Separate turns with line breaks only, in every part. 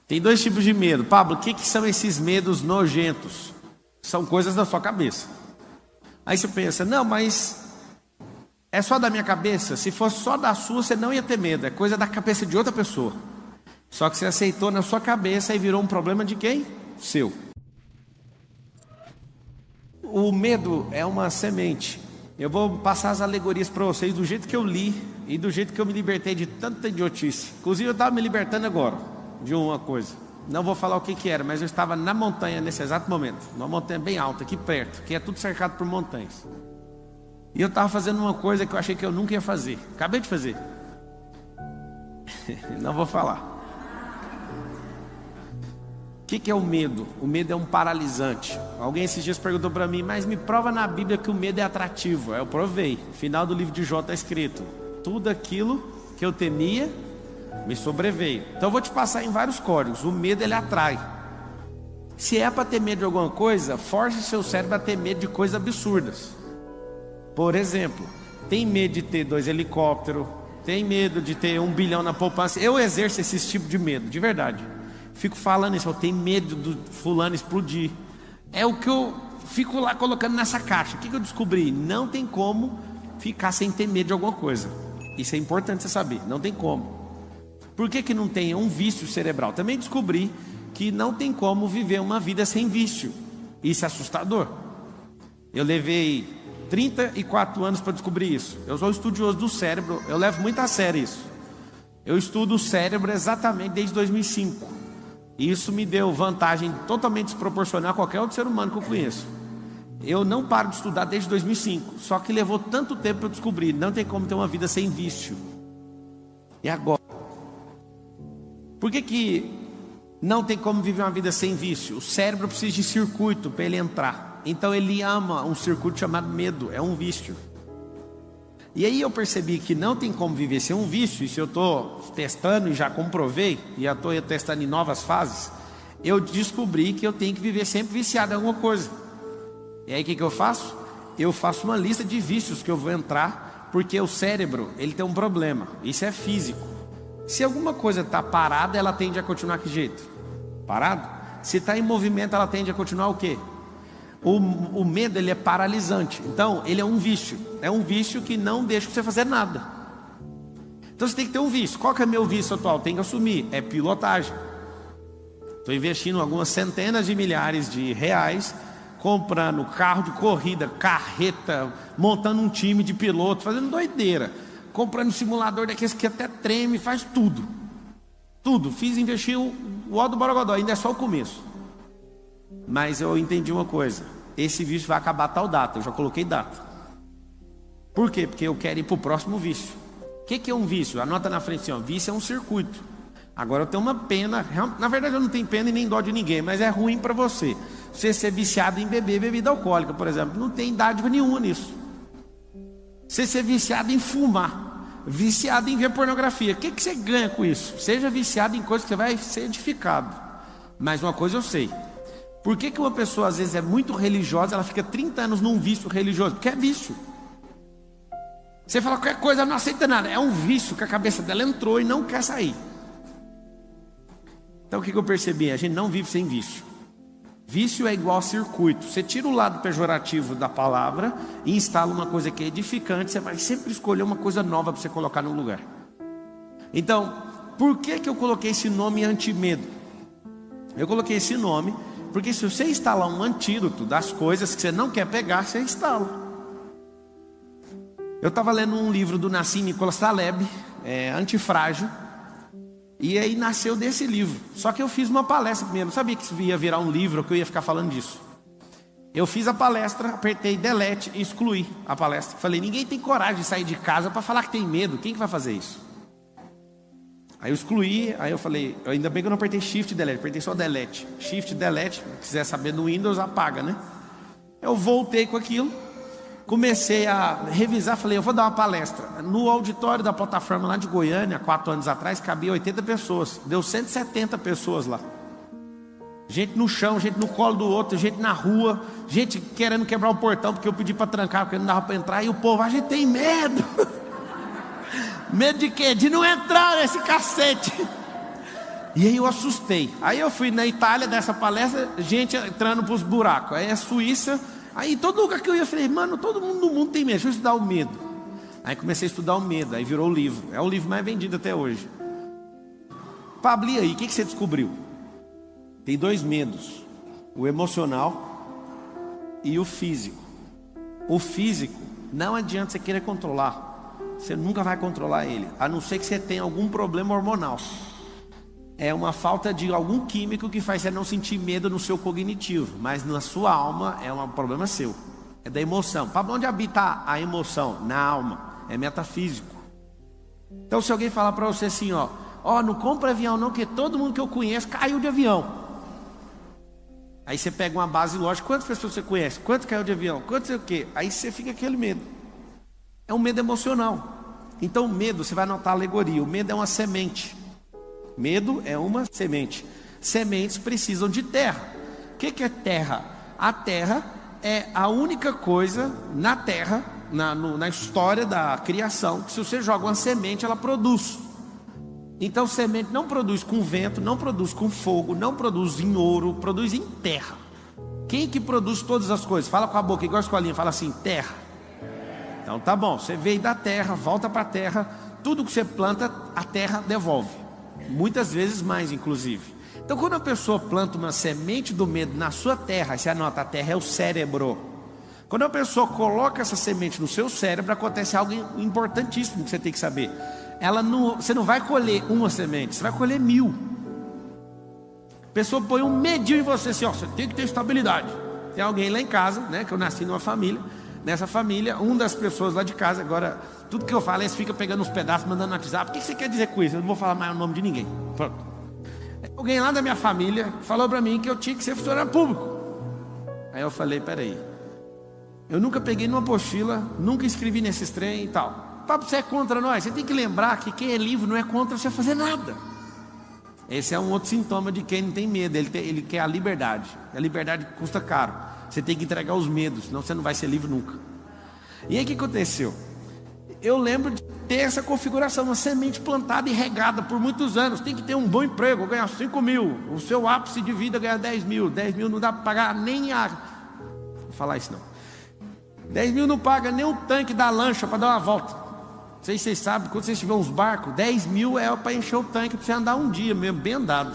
Tem dois tipos de medo. Pablo, o que são esses medos nojentos? São coisas da sua cabeça. Aí você pensa, não, mas é só da minha cabeça? Se fosse só da sua, você não ia ter medo. É coisa da cabeça de outra pessoa. Só que você aceitou na sua cabeça e virou um problema de quem? Seu. O medo é uma semente. Eu vou passar as alegorias para vocês do jeito que eu li e do jeito que eu me libertei de tanta idiotice. Inclusive eu estava me libertando agora de uma coisa. Não vou falar o que era, mas eu estava na montanha nesse exato momento. Uma montanha bem alta, aqui perto, que é tudo cercado por montanhas. E eu estava fazendo uma coisa que eu achei que eu nunca ia fazer. Acabei de fazer. Não vou falar. O que é o medo? O medo é um paralisante. Alguém esses dias perguntou para mim, mas me prova na Bíblia que o medo é atrativo. Eu provei. Final do livro de Jó está escrito: tudo aquilo que eu temia me sobreveio. Então eu vou te passar em vários códigos. O medo, ele atrai. Se é para ter medo de alguma coisa, force seu cérebro a ter medo de coisas absurdas. Por exemplo, tem medo de ter 2 helicópteros, tem medo de ter 1 bilhão na poupança. Eu exerço esse tipo de medo, de verdade. Fico falando isso, eu tenho medo do fulano explodir. É o que eu fico lá colocando nessa caixa. O que eu descobri? Não tem como ficar sem ter medo de alguma coisa. Isso é importante você saber, não tem como. Por que não tem? É um vício cerebral. Também descobri que não tem como viver uma vida sem vício. Isso é assustador. Eu levei 34 anos para descobrir isso. Eu sou estudioso do cérebro, eu levo muito a sério isso. Eu estudo o cérebro exatamente desde 2005. Isso me deu vantagem totalmente desproporcional a qualquer outro ser humano que eu conheço. Eu não paro de estudar desde 2005. Só que levou tanto tempo para eu descobrir. Não tem como ter uma vida sem vício. E agora? Por que não tem como viver uma vida sem vício? O cérebro precisa de circuito para ele entrar. Então ele ama um circuito chamado medo. É um vício. E aí eu percebi que não tem como viver sem um vício. E se eu estou testando e já comprovei, e já estou testando em novas fases, eu descobri que eu tenho que viver sempre viciado em alguma coisa. E aí o que eu faço? Eu faço uma lista de vícios que eu vou entrar, porque o cérebro, ele tem um problema. Isso é físico. Se alguma coisa está parada, ela tende a continuar que jeito? Parado? Se está em movimento, ela tende a continuar o quê? O medo, ele é paralisante. Então ele é um vício. É um vício que não deixa você fazer nada. Então você tem que ter um vício. Qual que é meu vício atual? Tem que assumir. É pilotagem. Estou investindo algumas centenas de milhares de reais, comprando carro de corrida, carreta, montando um time de piloto, fazendo doideira, comprando simulador daqueles que até treme, faz tudo. Tudo. Investi o ó do Borogodó. Ainda é só o começo. Mas eu entendi uma coisa: esse vício vai acabar tal data. Eu já coloquei data. Por quê? Porque eu quero ir para o próximo vício. O que é um vício? Anota na frente assim, ó. Vício é um circuito. Agora eu tenho uma pena. Na verdade eu não tenho pena e nem dó de ninguém, mas é ruim para você. Você ser viciado em beber bebida alcoólica, por exemplo, não tem dádiva nenhuma nisso. Você ser viciado em fumar, viciado em ver pornografia, o que você ganha com isso? Seja viciado em coisas que você vai ser edificado. Mas uma coisa eu sei: por que uma pessoa às vezes é muito religiosa, ela fica 30 anos num vício religioso? Porque é vício. Você fala qualquer coisa, ela não aceita nada. É um vício que a cabeça dela entrou e não quer sair. Então o que eu percebi? A gente não vive sem vício. Vício é igual a circuito. Você tira o lado pejorativo da palavra e instala uma coisa que é edificante. Você vai sempre escolher uma coisa nova para você colocar no lugar. Então, por que eu coloquei esse nome anti-medo? Eu coloquei esse nome porque se você instalar um antídoto das coisas que você não quer pegar, você instala. Eu estava lendo um livro do Nassim Nicholas Taleb, Antifrágil, e aí nasceu desse livro. Só que eu fiz uma palestra primeiro, não sabia que isso ia virar um livro, que eu ia ficar falando disso. Eu fiz a palestra, apertei delete e excluí a palestra. Falei, ninguém tem coragem de sair de casa para falar que tem medo, quem que vai fazer isso? Aí eu excluí, aí eu falei, ainda bem que eu não apertei Shift e Delete, apertei só Delete. Shift e Delete, se quiser saber no Windows, apaga, né? Eu voltei com aquilo, comecei a revisar, falei, eu vou dar uma palestra. No auditório da plataforma lá de Goiânia, 4 anos atrás, cabia 80 pessoas. Deu 170 pessoas lá. Gente no chão, gente no colo do outro, gente na rua, gente querendo quebrar o portão, porque eu pedi para trancar, porque não dava para entrar, e o povo, a gente tem medo. Medo de quê? De não entrar nesse cacete. E aí eu assustei. Aí eu fui na Itália dessa palestra, gente entrando para os buracos. Aí a Suíça, aí todo lugar que eu ia, eu falei, mano, todo mundo no mundo tem medo, deixa eu estudar o medo. Aí comecei a estudar o medo, aí virou o livro. É o livro mais vendido até hoje. Pablo, e aí, o que você descobriu? Tem 2 medos: o emocional e o físico. O físico, não adianta você querer controlar, você nunca vai controlar ele, a não ser que você tenha algum problema hormonal. É uma falta de algum químico que faz você não sentir medo no seu cognitivo, mas na sua alma é um problema seu, é da emoção. Pablo, onde habita a emoção? Na alma, é metafísico. Então se alguém falar para você assim, ó, não compra avião não, porque todo mundo que eu conheço caiu de avião. Aí você pega uma base lógica, quantas pessoas você conhece? Quanto caiu de avião? Quanto sei o quê? Aí você fica aquele medo. É um medo emocional. Então o medo, você vai notar a alegoria, o medo é uma semente. Medo é uma semente. Sementes precisam de terra. O que é terra? A terra é a única coisa na terra, na história da criação, que se você joga uma semente, ela produz. Então semente não produz com vento, não produz com fogo, não produz em ouro, produz em terra. Quem que produz todas as coisas? Fala com a boca, igual a escolinha, fala assim, terra. Então tá bom, você veio da terra, volta para a terra, tudo que você planta, a terra devolve. Muitas vezes mais, inclusive. Então quando a pessoa planta uma semente do medo na sua terra, você anota, a terra é o cérebro. Quando a pessoa coloca essa semente no seu cérebro, acontece algo importantíssimo que você tem que saber. Você não vai colher uma semente, você vai colher 1000. A pessoa põe um medinho em você assim, você tem que ter estabilidade. Tem alguém lá em casa, né, que eu nasci numa família. Nessa família, uma das pessoas lá de casa, agora, tudo que eu falo, eles ficam pegando uns pedaços, mandando no WhatsApp. O que você quer dizer com isso? Eu não vou falar mais o nome de ninguém. Pronto. Alguém lá da minha família falou para mim que eu tinha que ser funcionário público. Aí eu falei, peraí, eu nunca peguei numa apostila, nunca escrevi nesses trem e tal. Papo, você é contra nós? Você tem que lembrar que quem é livre não é contra você fazer nada. Esse é um outro sintoma de quem não tem medo. Ele quer a liberdade. A liberdade custa caro. Você tem que entregar os medos, senão você não vai ser livre nunca. E aí o que aconteceu? Eu lembro de ter essa configuração, uma semente plantada e regada por muitos anos. Tem que ter um bom emprego, ganhar 5 mil. O seu ápice de vida ganhar 10 mil. 10 mil não dá para pagar nem a... Vou falar isso não. 10 mil não paga nem o tanque da lancha para dar uma volta. Não sei se vocês sabem, quando vocês tiverem uns barcos, 10 mil é para encher o tanque, para você andar um dia mesmo, bem andado.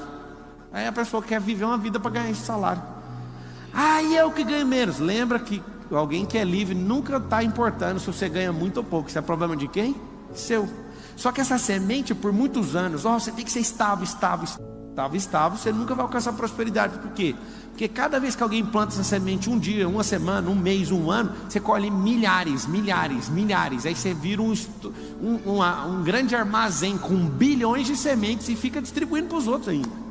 Aí a pessoa quer viver uma vida para ganhar esse salário. E eu que ganho menos. Lembra que alguém que é livre nunca está importando se você ganha muito ou pouco. Isso é problema de quem? Seu. Só que essa semente, por muitos anos, você tem que ser estável, você nunca vai alcançar prosperidade. Por quê? Porque cada vez que alguém planta essa semente, um dia, uma semana, um mês, um ano, você colhe milhares. Aí você vira um grande armazém com bilhões de sementes e fica distribuindo para os outros ainda.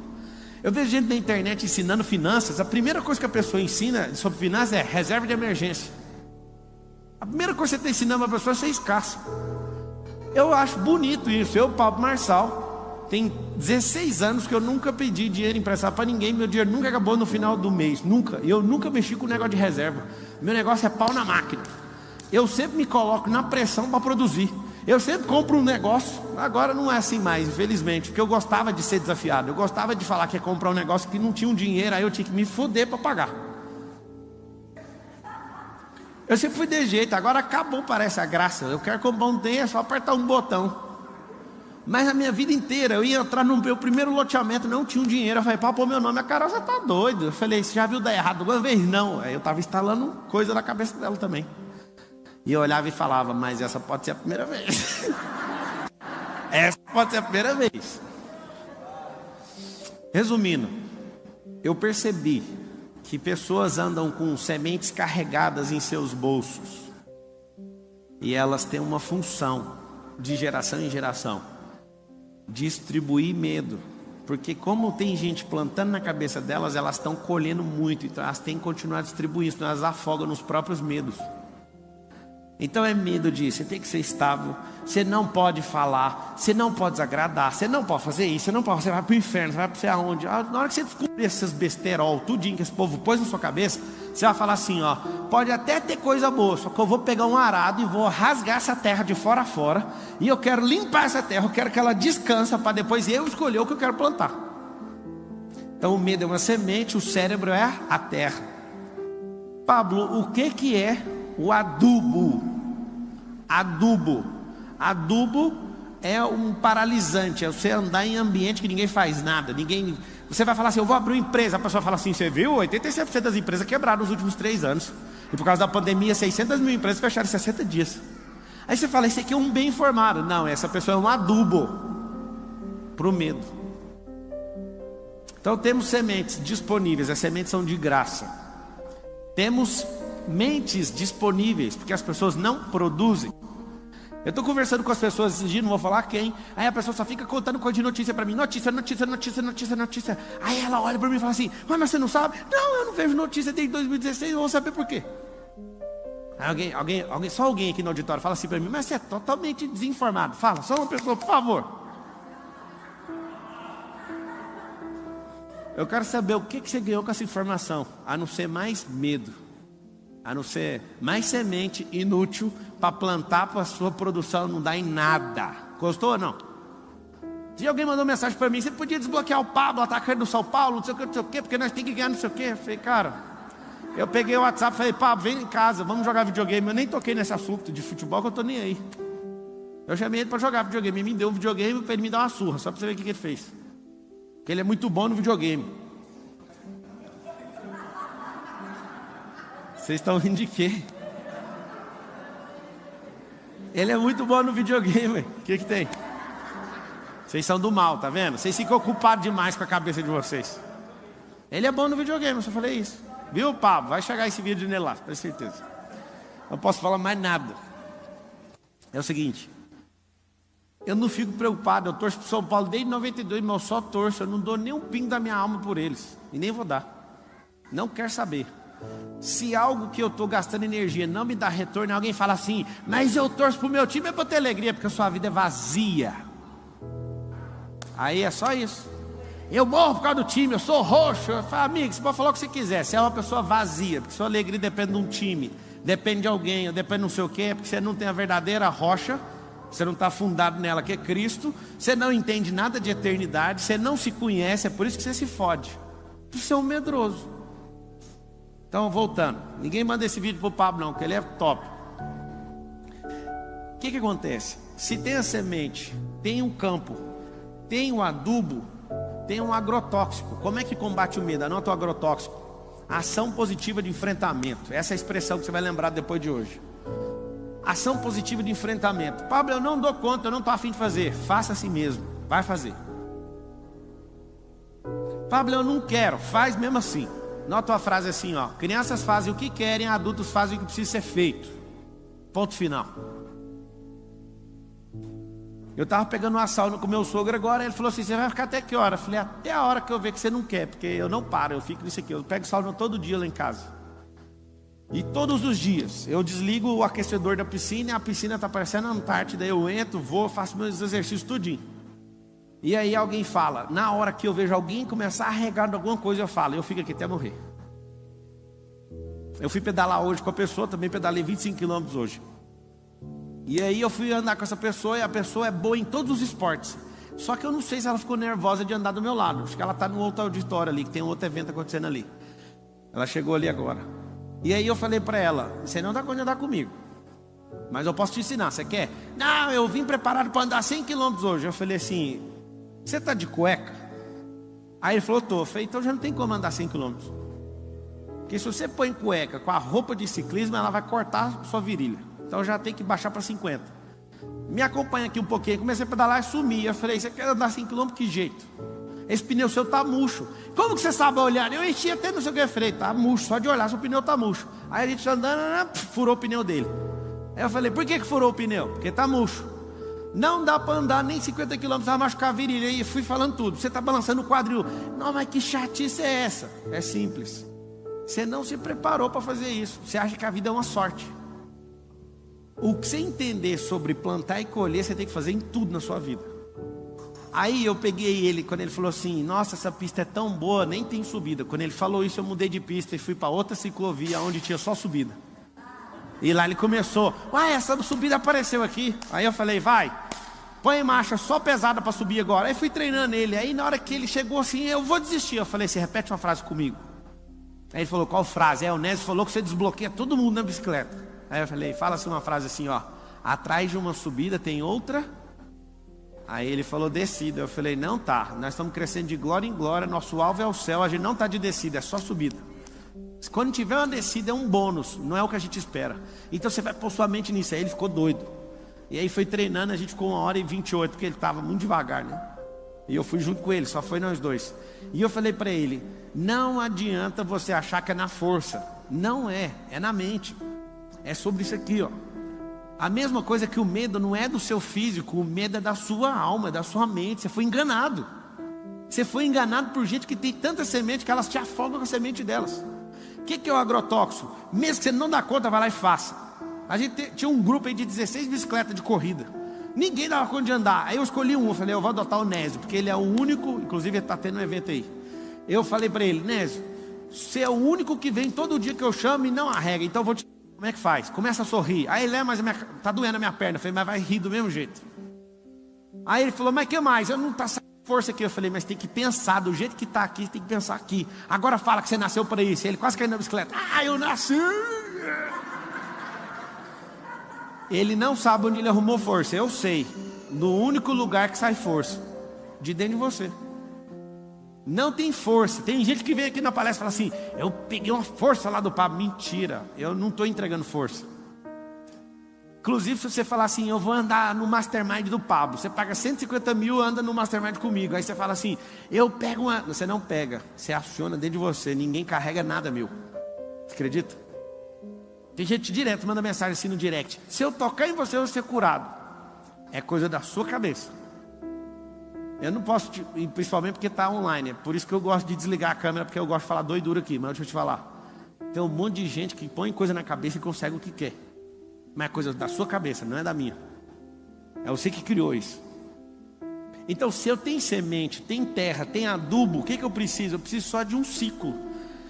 Eu vejo gente na internet ensinando finanças. A primeira coisa que a pessoa ensina sobre finanças é reserva de emergência. A primeira coisa que você está ensinando para a pessoa é ser escassa. Eu acho bonito isso. Eu, Pablo Marçal, tem 16 anos que eu nunca pedi dinheiro emprestado para ninguém. Meu dinheiro nunca acabou no final do mês. Nunca. Eu nunca mexi com o negócio de reserva. Meu negócio é pau na máquina. Eu sempre me coloco na pressão para produzir. Eu sempre compro um negócio. Agora não é assim mais, infelizmente. Porque eu gostava de ser desafiado. Eu gostava de falar que ia comprar um negócio que não tinha um dinheiro. Aí eu tinha que me foder para pagar. Eu sempre fui de jeito. Agora acabou, parece a graça. Eu quero comprar um trem, é só apertar um botão. Mas a minha vida inteira, eu ia entrar no meu primeiro loteamento, não tinha um dinheiro. Eu falei, pô, meu nome, a Carol, você tá doido. Eu falei, você já viu dar errado uma vez? Não. Aí eu estava instalando coisa na cabeça dela também. E eu olhava e falava, mas essa pode ser a primeira vez. Essa pode ser a primeira vez. Resumindo, eu percebi que pessoas andam com sementes carregadas em seus bolsos. E elas têm uma função de geração em geração. Distribuir medo. Porque como tem gente plantando na cabeça delas, elas estão colhendo muito. Então elas têm que continuar distribuindo, senão elas afogam nos próprios medos. Então é medo de você tem que ser estável. Você não pode falar, você não pode desagradar, você não pode fazer isso, você vai para o inferno, você vai para aonde. Na hora que você descobrir essas besterol, tudinho que esse povo pôs na sua cabeça, você vai falar assim, pode até ter coisa boa, só que eu vou pegar um arado e vou rasgar essa terra de fora a fora, e eu quero limpar essa terra, eu quero que ela descanse para depois eu escolher o que eu quero plantar. Então o medo é uma semente, o cérebro é a terra. Pablo, o que é o adubo? Adubo é um paralisante, é você andar em ambiente que ninguém faz nada, você vai falar assim, eu vou abrir uma empresa, a pessoa fala assim, você viu, 87% das empresas quebraram nos últimos 3 anos, e por causa da pandemia, 600 mil empresas fecharam em 60 dias. Aí você fala, esse aqui é um bem informado. Não, essa pessoa é um adubo para o medo. Então temos sementes disponíveis, as sementes são de graça. Temos mentes disponíveis, porque as pessoas não produzem. Eu estou conversando com as pessoas esses dias, não vou falar quem. Aí a pessoa só fica contando coisa de notícia para mim. Notícia. Aí ela olha para mim e fala assim, mas você não sabe? Não, eu não vejo notícia desde 2016, eu vou saber por quê. Aí alguém, só alguém aqui no auditório fala assim para mim, mas você é totalmente desinformado. Fala, só uma pessoa, por favor. Eu quero saber o que você ganhou com essa informação, a não ser mais medo, a não ser mais semente inútil para plantar para a sua produção não dar em nada. Gostou ou não? Se alguém mandou mensagem para mim, você podia desbloquear o Pablo, atacante do São Paulo, não sei o que, porque nós temos que ganhar não sei o que. Eu falei, cara, eu peguei o WhatsApp e falei, Pablo, vem em casa, vamos jogar videogame. Eu nem toquei nesse assunto de futebol, que eu tô nem aí. Eu chamei ele para jogar videogame, ele me deu um videogame para ele me dar uma surra, só para você ver o que ele fez. Porque ele é muito bom no videogame. Vocês estão rindo de quê? Ele é muito bom no videogame. O que tem? Vocês são do mal, tá vendo? Vocês ficam ocupados demais com a cabeça de vocês. Ele é bom no videogame, eu só falei isso. Viu, Pablo? Vai chegar esse vídeo nele lá, tenho certeza. Não posso falar mais nada. É o seguinte, eu não fico preocupado, eu torço pro São Paulo desde 92, mas eu só torço, eu não dou nem um pingo da minha alma por eles. E nem vou dar. Não quero saber. Se algo que eu estou gastando energia não me dá retorno, alguém fala assim, mas eu torço pro meu time é para ter alegria, porque a sua vida é vazia. Aí é só isso. Eu morro por causa do time, eu sou roxo. Eu falo, amigo, você pode falar o que você quiser. Você é uma pessoa vazia, porque sua alegria depende de um time, depende de alguém, depende de não sei o quê, porque você não tem a verdadeira rocha, você não está fundado nela, que é Cristo. Você não entende nada de eternidade, você não se conhece, é por isso que você se fode. Você é um medroso. Então, voltando, ninguém manda esse vídeo pro Pablo não, porque ele é top. O que acontece? Se tem a semente, tem um campo, tem um adubo, tem um agrotóxico. Como é que combate o medo? Anota o agrotóxico. Ação positiva de enfrentamento. Essa é a expressão que você vai lembrar depois de hoje. Ação positiva de enfrentamento. Pablo, eu não dou conta, eu não estou a fim de fazer. Faça assim mesmo, vai fazer. Pablo, eu não quero, faz mesmo assim. Nota a frase assim, ó. Crianças fazem o que querem, adultos fazem o que precisa ser feito. Ponto final. Eu estava pegando uma sauna com meu sogro agora, ele falou assim, você vai ficar até que hora? Eu falei, até a hora que eu ver que você não quer, porque eu não paro, eu fico nisso aqui. Eu pego sauna todo dia lá em casa. E todos os dias, eu desligo o aquecedor da piscina, e a piscina está parecendo a Antártida, eu entro, vou, faço meus exercícios tudinho. E aí alguém fala, na hora que eu vejo alguém começar a regar de alguma coisa, eu falo, eu fico aqui até morrer. Eu fui pedalar hoje com a pessoa, também pedalei 25 km hoje. E aí eu fui andar com essa pessoa, e a pessoa é boa em todos os esportes. Só que eu não sei se ela ficou nervosa de andar do meu lado. Acho que ela está no outro auditório ali, que tem um outro evento acontecendo ali. Ela chegou ali agora. E aí eu falei para ela, você não dá conta de andar comigo, mas eu posso te ensinar, você quer? Não, eu vim preparado para andar 100 km hoje. Eu falei assim, você está de cueca? Aí ele falou, tô. Eu falei, então já não tem como andar 100 km. Porque se você põe cueca com a roupa de ciclismo, ela vai cortar sua virilha. Então já tem que baixar para 50. Me acompanha aqui um pouquinho. Comecei a pedalar e sumi. Eu falei, você quer andar 5 km? Que jeito? Esse pneu seu tá murcho. Como que você sabe olhar? Eu enchi até não sei o que. Eu falei, tá murcho, só de olhar, seu pneu tá murcho. Aí a gente andando, furou o pneu dele. Aí eu falei, por que furou o pneu? Porque tá murcho. Não dá para andar nem 50 km, vai machucar a virilha. E fui falando tudo. Você tá balançando o quadril. Não, mas que chatice é essa? É simples. Você não se preparou para fazer isso. Você acha que a vida é uma sorte. O que você entender sobre plantar e colher, você tem que fazer em tudo na sua vida. Aí eu peguei ele, quando ele falou assim, nossa, essa pista é tão boa, nem tem subida. Quando ele falou isso, eu mudei de pista e fui para outra ciclovia, onde tinha só subida. E lá ele começou, uai, essa subida apareceu aqui. Aí eu falei, vai. põe marcha só pesada para subir agora. Aí fui treinando ele. Aí na hora que ele chegou assim, eu vou desistir. Eu falei, você repete uma frase comigo. Aí ele falou, qual frase? O Nésio falou que você desbloqueia todo mundo na bicicleta. Aí eu falei, fala assim uma frase assim, ó. Atrás de uma subida tem outra. Aí ele falou, descida. Eu falei, não tá. Nós estamos crescendo de glória em glória. Nosso alvo é o céu. A gente não tá de descida, é só subida. Quando tiver uma descida é um bônus, não é o que a gente espera. Então você vai pôr sua mente nisso. Aí ele ficou doido. E aí foi treinando, a gente ficou 1h28, porque ele estava muito devagar, né? E eu fui junto com ele, só foi nós dois. E eu falei para ele, não adianta você achar que é na força. Não é, é na mente. É sobre isso aqui, ó. A mesma coisa que o medo não é do seu físico, o medo é da sua alma, é da sua mente. Você foi enganado. Você foi enganado por gente que tem tanta semente que elas te afogam com a semente delas. O que é o agrotóxico? Mesmo que você não dá conta, vai lá e faça. A gente tinha um grupo aí de 16 bicicletas de corrida. Ninguém dava conta de andar. Aí eu escolhi um, eu falei, eu vou adotar o Nésio, porque ele é o único, inclusive ele está tendo um evento aí. Eu falei para ele, Nésio, você é o único que vem todo dia que eu chamo e não arrega, então eu vou te... Como é que faz? Começa a sorrir. Aí ele, mas tá doendo a minha perna. Eu falei, mas vai rir do mesmo jeito. Aí ele falou, mas que mais? Eu não tá saindo força aqui. Eu falei, mas tem que pensar do jeito que está aqui, tem que pensar aqui. Agora fala que você nasceu para isso. Ele quase caiu na bicicleta. Ah, eu nasci. Ele não sabe onde ele arrumou força. Eu sei. No único lugar que sai força, de dentro de você. Não tem força. Tem gente que vem aqui na palestra e fala assim, eu peguei uma força lá do Pablo. Mentira, eu não estou entregando força. Inclusive, se você falar assim, eu vou andar no Mastermind do Pablo, você paga 150 mil, anda no Mastermind comigo. Aí você fala assim, eu pego uma... Você não pega, você aciona dentro de você. Ninguém carrega nada, meu. Você acredita? Tem gente direto, manda mensagem assim no direct, se eu tocar em você, eu vou ser curado. É coisa da sua cabeça. Eu não posso, principalmente porque está online. É por isso que eu gosto de desligar a câmera, porque eu gosto de falar doidura aqui. Mas deixa eu te falar, tem um monte de gente que põe coisa na cabeça e consegue o que quer. Mas é coisa da sua cabeça, não é da minha. É você que criou isso. Então, se eu tenho semente, tem terra, tem adubo, o que eu preciso? Eu preciso só de um ciclo.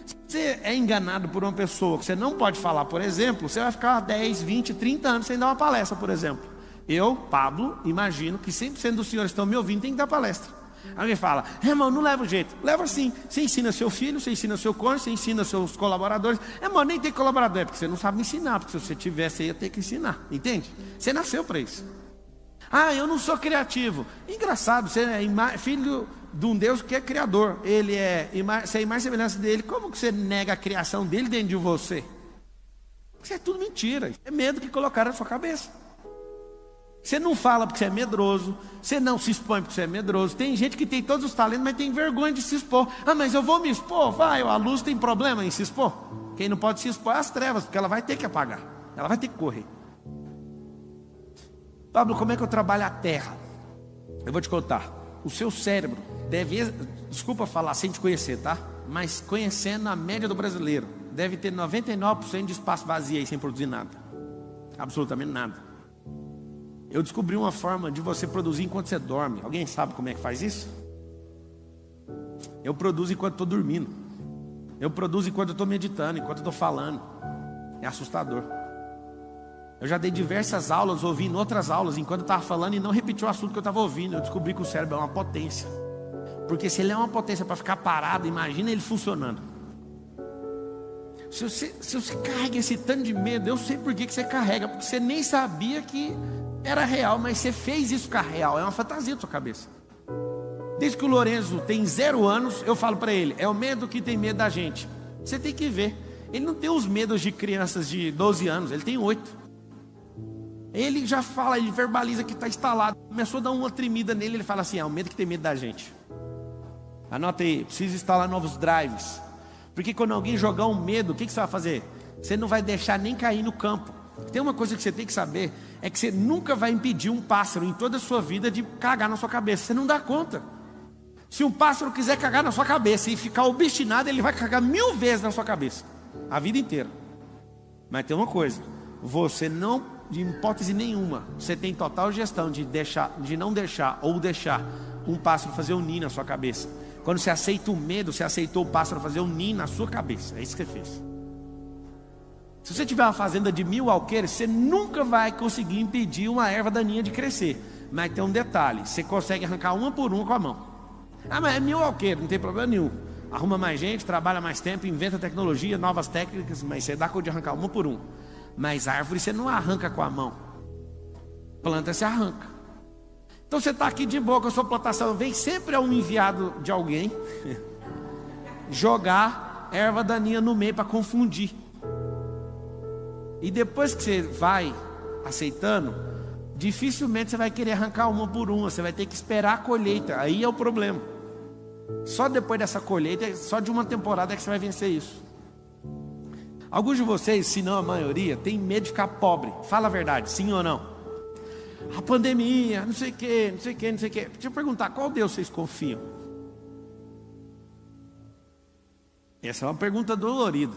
Se você é enganado por uma pessoa que você não pode falar, por exemplo, você vai ficar 10, 20, 30 anos sem dar uma palestra, por exemplo. Eu, Pablo, imagino que 100% dos senhores que estão me ouvindo tem que dar palestra. Alguém fala, irmão, não leva jeito. Leva sim. Você ensina seu filho, você ensina seu cônjuge, você ensina seus colaboradores. Irmão, nem tem colaborador, é porque você não sabe ensinar. Porque se você tivesse, você ia ter que ensinar. Entende? Você nasceu para isso. Ah, eu não sou criativo. Engraçado, você é filho de um Deus que é criador. Você é imagem e semelhança dele. Como que você nega a criação dele dentro de você? Isso é tudo mentira. É medo que colocaram na sua cabeça. Você não fala porque você é medroso. Você não se expõe porque você é medroso. Tem gente que tem todos os talentos, mas tem vergonha de se expor. Ah, mas eu vou me expor? Vai, a luz tem problema em se expor. Quem não pode se expor é as trevas, porque ela vai ter que apagar. Ela vai ter que correr. Pablo, como é que eu trabalho a terra? Eu vou te contar. O seu cérebro deve, desculpa falar sem te conhecer, tá? Mas conhecendo a média do brasileiro, deve ter 99% de espaço vazio aí sem produzir nada. Absolutamente nada. Eu descobri uma forma de você produzir enquanto você dorme. Alguém sabe como é que faz isso? Eu produzo enquanto estou dormindo. Eu produzo enquanto estou meditando, enquanto estou falando. É assustador. Eu já dei diversas aulas, ouvindo outras aulas, enquanto eu estava falando e não repeti o assunto que eu estava ouvindo. Eu descobri que o cérebro é uma potência. Porque se ele é uma potência para ficar parado, imagina ele funcionando. Se você carrega esse tanto de medo, eu sei por que você carrega. Porque você nem sabia que era real, mas você fez isso ficar real. É uma fantasia da sua cabeça. Desde que o Lorenzo tem 0 anos, eu falo para ele, é o medo que tem medo da gente. Você tem que ver. Ele não tem os medos de crianças de 12 anos, ele tem 8. Ele já fala, ele verbaliza que está instalado. Começou a dar uma tremida nele, ele fala assim, é o medo que tem medo da gente. Anota aí, precisa instalar novos drives. Porque quando alguém jogar um medo, o que você vai fazer? Você não vai deixar nem cair no campo. Tem uma coisa que você tem que saber, é que você nunca vai impedir um pássaro em toda a sua vida de cagar na sua cabeça. Você não dá conta. Se um pássaro quiser cagar na sua cabeça e ficar obstinado, ele vai cagar 1000 vezes na sua cabeça, a vida inteira. Mas tem uma coisa, você não, de hipótese nenhuma, você tem total gestão de não deixar ou deixar um pássaro fazer um ninho na sua cabeça. Quando você aceita o medo, você aceitou o pássaro fazer um ninho na sua cabeça. É isso que você fez. Se você tiver uma fazenda de 1000 alqueires, você nunca vai conseguir impedir uma erva daninha de crescer. Mas tem um detalhe: você consegue arrancar uma por uma com a mão. Ah, mas é mil alqueiro, não tem problema nenhum. Arruma mais gente, trabalha mais tempo, inventa tecnologia, novas técnicas, mas você dá conta de arrancar uma por uma. Mas árvore você não arranca com a mão. Planta se arranca. Então você está aqui de boa com a sua plantação, vem sempre um enviado de alguém jogar erva daninha no meio para confundir. E depois que você vai aceitando, dificilmente você vai querer arrancar uma por uma, você vai ter que esperar a colheita. Aí é o problema. Só depois dessa colheita, só de uma temporada é que você vai vencer isso. Alguns de vocês, se não a maioria, tem medo de ficar pobre. Fala a verdade, sim ou não? A pandemia, não sei o que, não sei o que, não sei o que. Deixa eu perguntar, qual Deus vocês confiam? Essa é uma pergunta dolorida.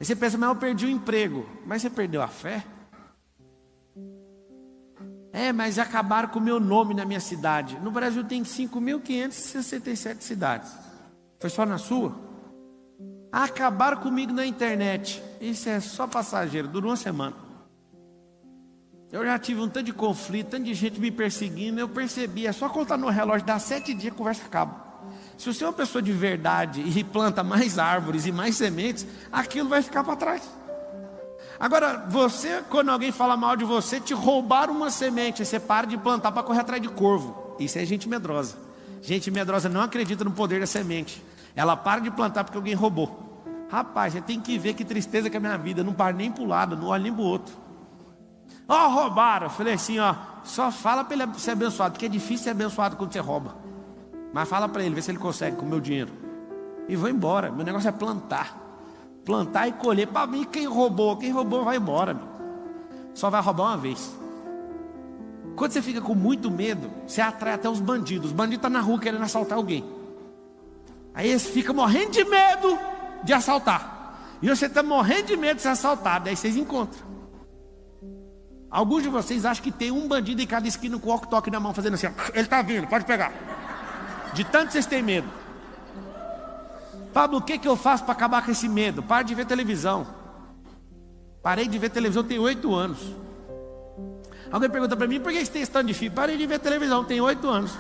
Aí você pensa, mas eu perdi o emprego. Mas você perdeu a fé? Mas acabaram com o meu nome na minha cidade. No Brasil tem 5.567 cidades. Foi só na sua? Acabaram comigo na internet. Isso é só passageiro, durou uma semana. Eu já tive um tanto de conflito, tanto de gente me perseguindo. Eu percebi, é só contar no relógio, dá 7 dias, a conversa acaba. Se você é uma pessoa de verdade e planta mais árvores e mais sementes, aquilo vai ficar para trás. Agora, você, quando alguém fala mal de você, te roubaram uma semente, você para de plantar para correr atrás de corvo. Isso é gente medrosa. Gente medrosa não acredita no poder da semente. Ela para de plantar porque alguém roubou. Rapaz, você tem que ver que tristeza que é a minha vida. Não para nem para o lado, não olha nem para o outro. Roubaram. Eu falei assim, só fala para ele ser abençoado, porque é difícil ser abençoado quando você rouba. Mas fala para ele, vê se ele consegue com o meu dinheiro. E vou embora, meu negócio é plantar. Plantar e colher. Para mim, quem roubou vai embora. Só vai roubar uma vez. Quando você fica com muito medo, você atrai até os bandidos. Os bandidos estão na rua querendo assaltar alguém. Aí eles ficam morrendo de medo de assaltar. E você está morrendo de medo de ser assaltado. Aí vocês encontram. Alguns de vocês acham que tem um bandido em cada esquina com o walkie-talkie na mão, fazendo assim, ele está vindo, pode pegar. De tanto vocês têm medo. Pablo, o que eu faço para acabar com esse medo? Para de ver televisão. Parei de ver televisão tem 8 anos. Alguém pergunta para mim, por que você tem esse tanto de filho? Parei de ver televisão, tem 8 anos.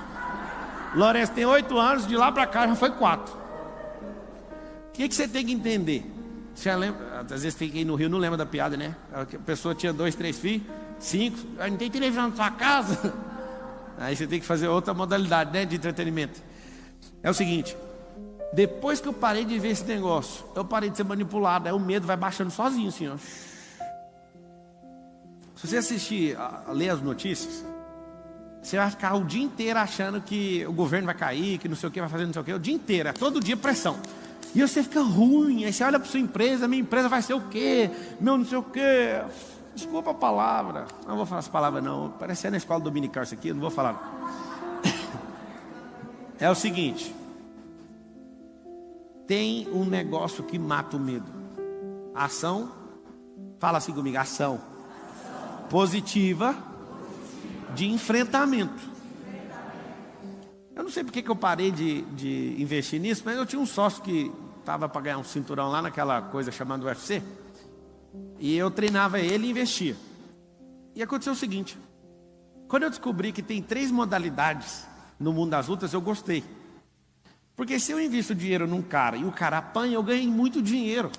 Lourenço tem 8 anos, de lá para cá já foi 4. O que você tem que entender? Você lembra, às vezes tem que ir no Rio, não lembra da piada, né? A pessoa tinha 2, 3 filhos, 5, não tem televisão na sua casa. Aí você tem que fazer outra modalidade, né, de entretenimento. É o seguinte, depois que eu parei de ver esse negócio, eu parei de ser manipulado, aí o medo vai baixando sozinho assim, ó. Se você assistir, ler as notícias, você vai ficar o dia inteiro achando que o governo vai cair, que não sei o que vai fazer, não sei o que, o dia inteiro, é todo dia pressão. E você fica ruim, aí você olha para sua empresa, minha empresa vai ser o quê? Meu não sei o quê. Desculpa a palavra, não vou falar essa palavra não, parece na escola dominical isso aqui, eu não vou falar. É o seguinte, tem um negócio que mata o medo. Ação, fala assim comigo, ação positiva de enfrentamento. Eu não sei porque que eu parei de investir nisso, mas eu tinha um sócio que estava para ganhar um cinturão lá naquela coisa chamada UFC. E eu treinava ele e investia. E aconteceu o seguinte, quando eu descobri que tem 3 modalidades no mundo das lutas, eu gostei. Porque se eu invisto dinheiro num cara e o cara apanha, eu ganho muito dinheiro.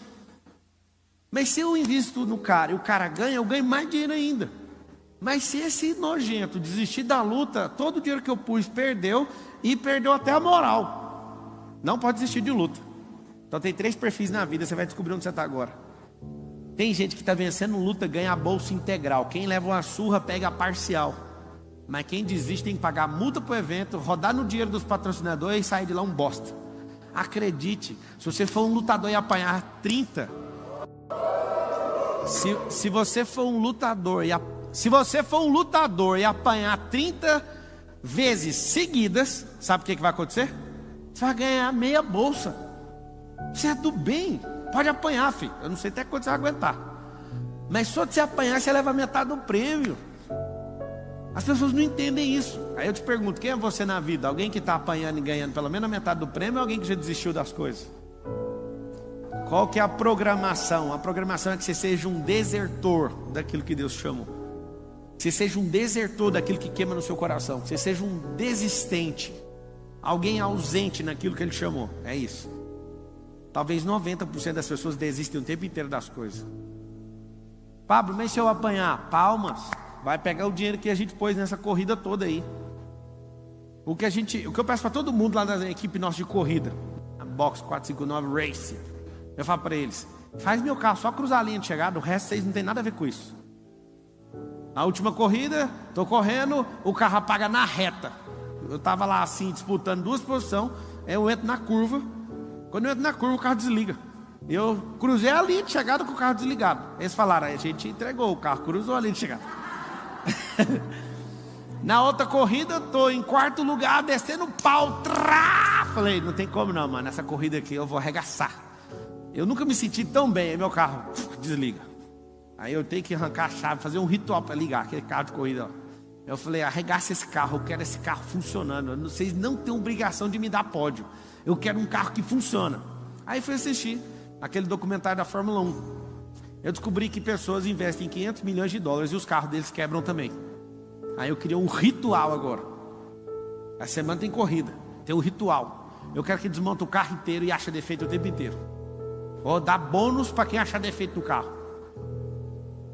Mas se eu invisto no cara e o cara ganha, eu ganho mais dinheiro ainda. Mas se esse nojento desistir da luta, todo o dinheiro que eu pus perdeu e perdeu até a moral. Não pode desistir de luta. Então tem 3 perfis na vida, você vai descobrir onde você está agora. Tem gente que está vencendo luta, ganha a bolsa integral. Quem leva uma surra, pega a parcial. Mas quem desiste tem que pagar multa para o evento, rodar no dinheiro dos patrocinadores e sair de lá um bosta. Acredite, se você for um lutador e apanhar 30... Se você for um lutador e apanhar 30 vezes seguidas, sabe o que vai acontecer? Você vai ganhar meia bolsa. Você é do bem, pode apanhar, filho. Eu não sei até quanto você vai aguentar. Mas só de você apanhar, você leva metade do prêmio. As pessoas não entendem isso. Aí eu te pergunto, quem é você na vida? Alguém que está apanhando e ganhando pelo menos a metade do prêmio, ou alguém que já desistiu das coisas? Qual que é a programação? A programação é que você seja um desertor daquilo que Deus chamou. Que você seja um desertor daquilo que queima no seu coração. Que você seja um desistente. Alguém ausente naquilo que ele chamou. É isso. Talvez 90% das pessoas desistem o tempo inteiro das coisas. Pablo, mas se eu apanhar? Palmas. Vai pegar o dinheiro que a gente pôs nessa corrida toda aí. O que eu peço para todo mundo lá da equipe nossa de corrida, a Box 459 Race, eu falo para eles: faz meu carro só cruzar a linha de chegada, o resto vocês não tem nada a ver com isso. Na última corrida, tô correndo, o carro apaga na reta. Eu tava lá assim, disputando duas posições, eu entro na curva. Quando eu entro na curva, o carro desliga. Eu cruzei a linha de chegada com o carro desligado. Eles falaram: a gente entregou o carro, cruzou a linha de chegada. Na outra corrida, tô em quarto lugar, descendo o pau. Falei: não tem como não, mano, essa corrida aqui eu vou arregaçar. Eu nunca me senti tão bem. Aí meu carro desliga. Aí eu tenho que arrancar a chave, fazer um ritual para ligar aquele carro de corrida. Eu falei: arregaça esse carro, eu quero esse carro funcionando. Vocês não têm obrigação de me dar pódio. Eu quero um carro que funciona. Aí fui assistir aquele documentário da Fórmula 1. Eu descobri que pessoas investem 500 milhões de dólares e os carros deles quebram também. Aí eu queria um ritual agora. A semana tem corrida, tem um ritual. Eu quero que desmonte o carro inteiro e ache defeito o tempo inteiro. Vou dar bônus para quem achar defeito no carro.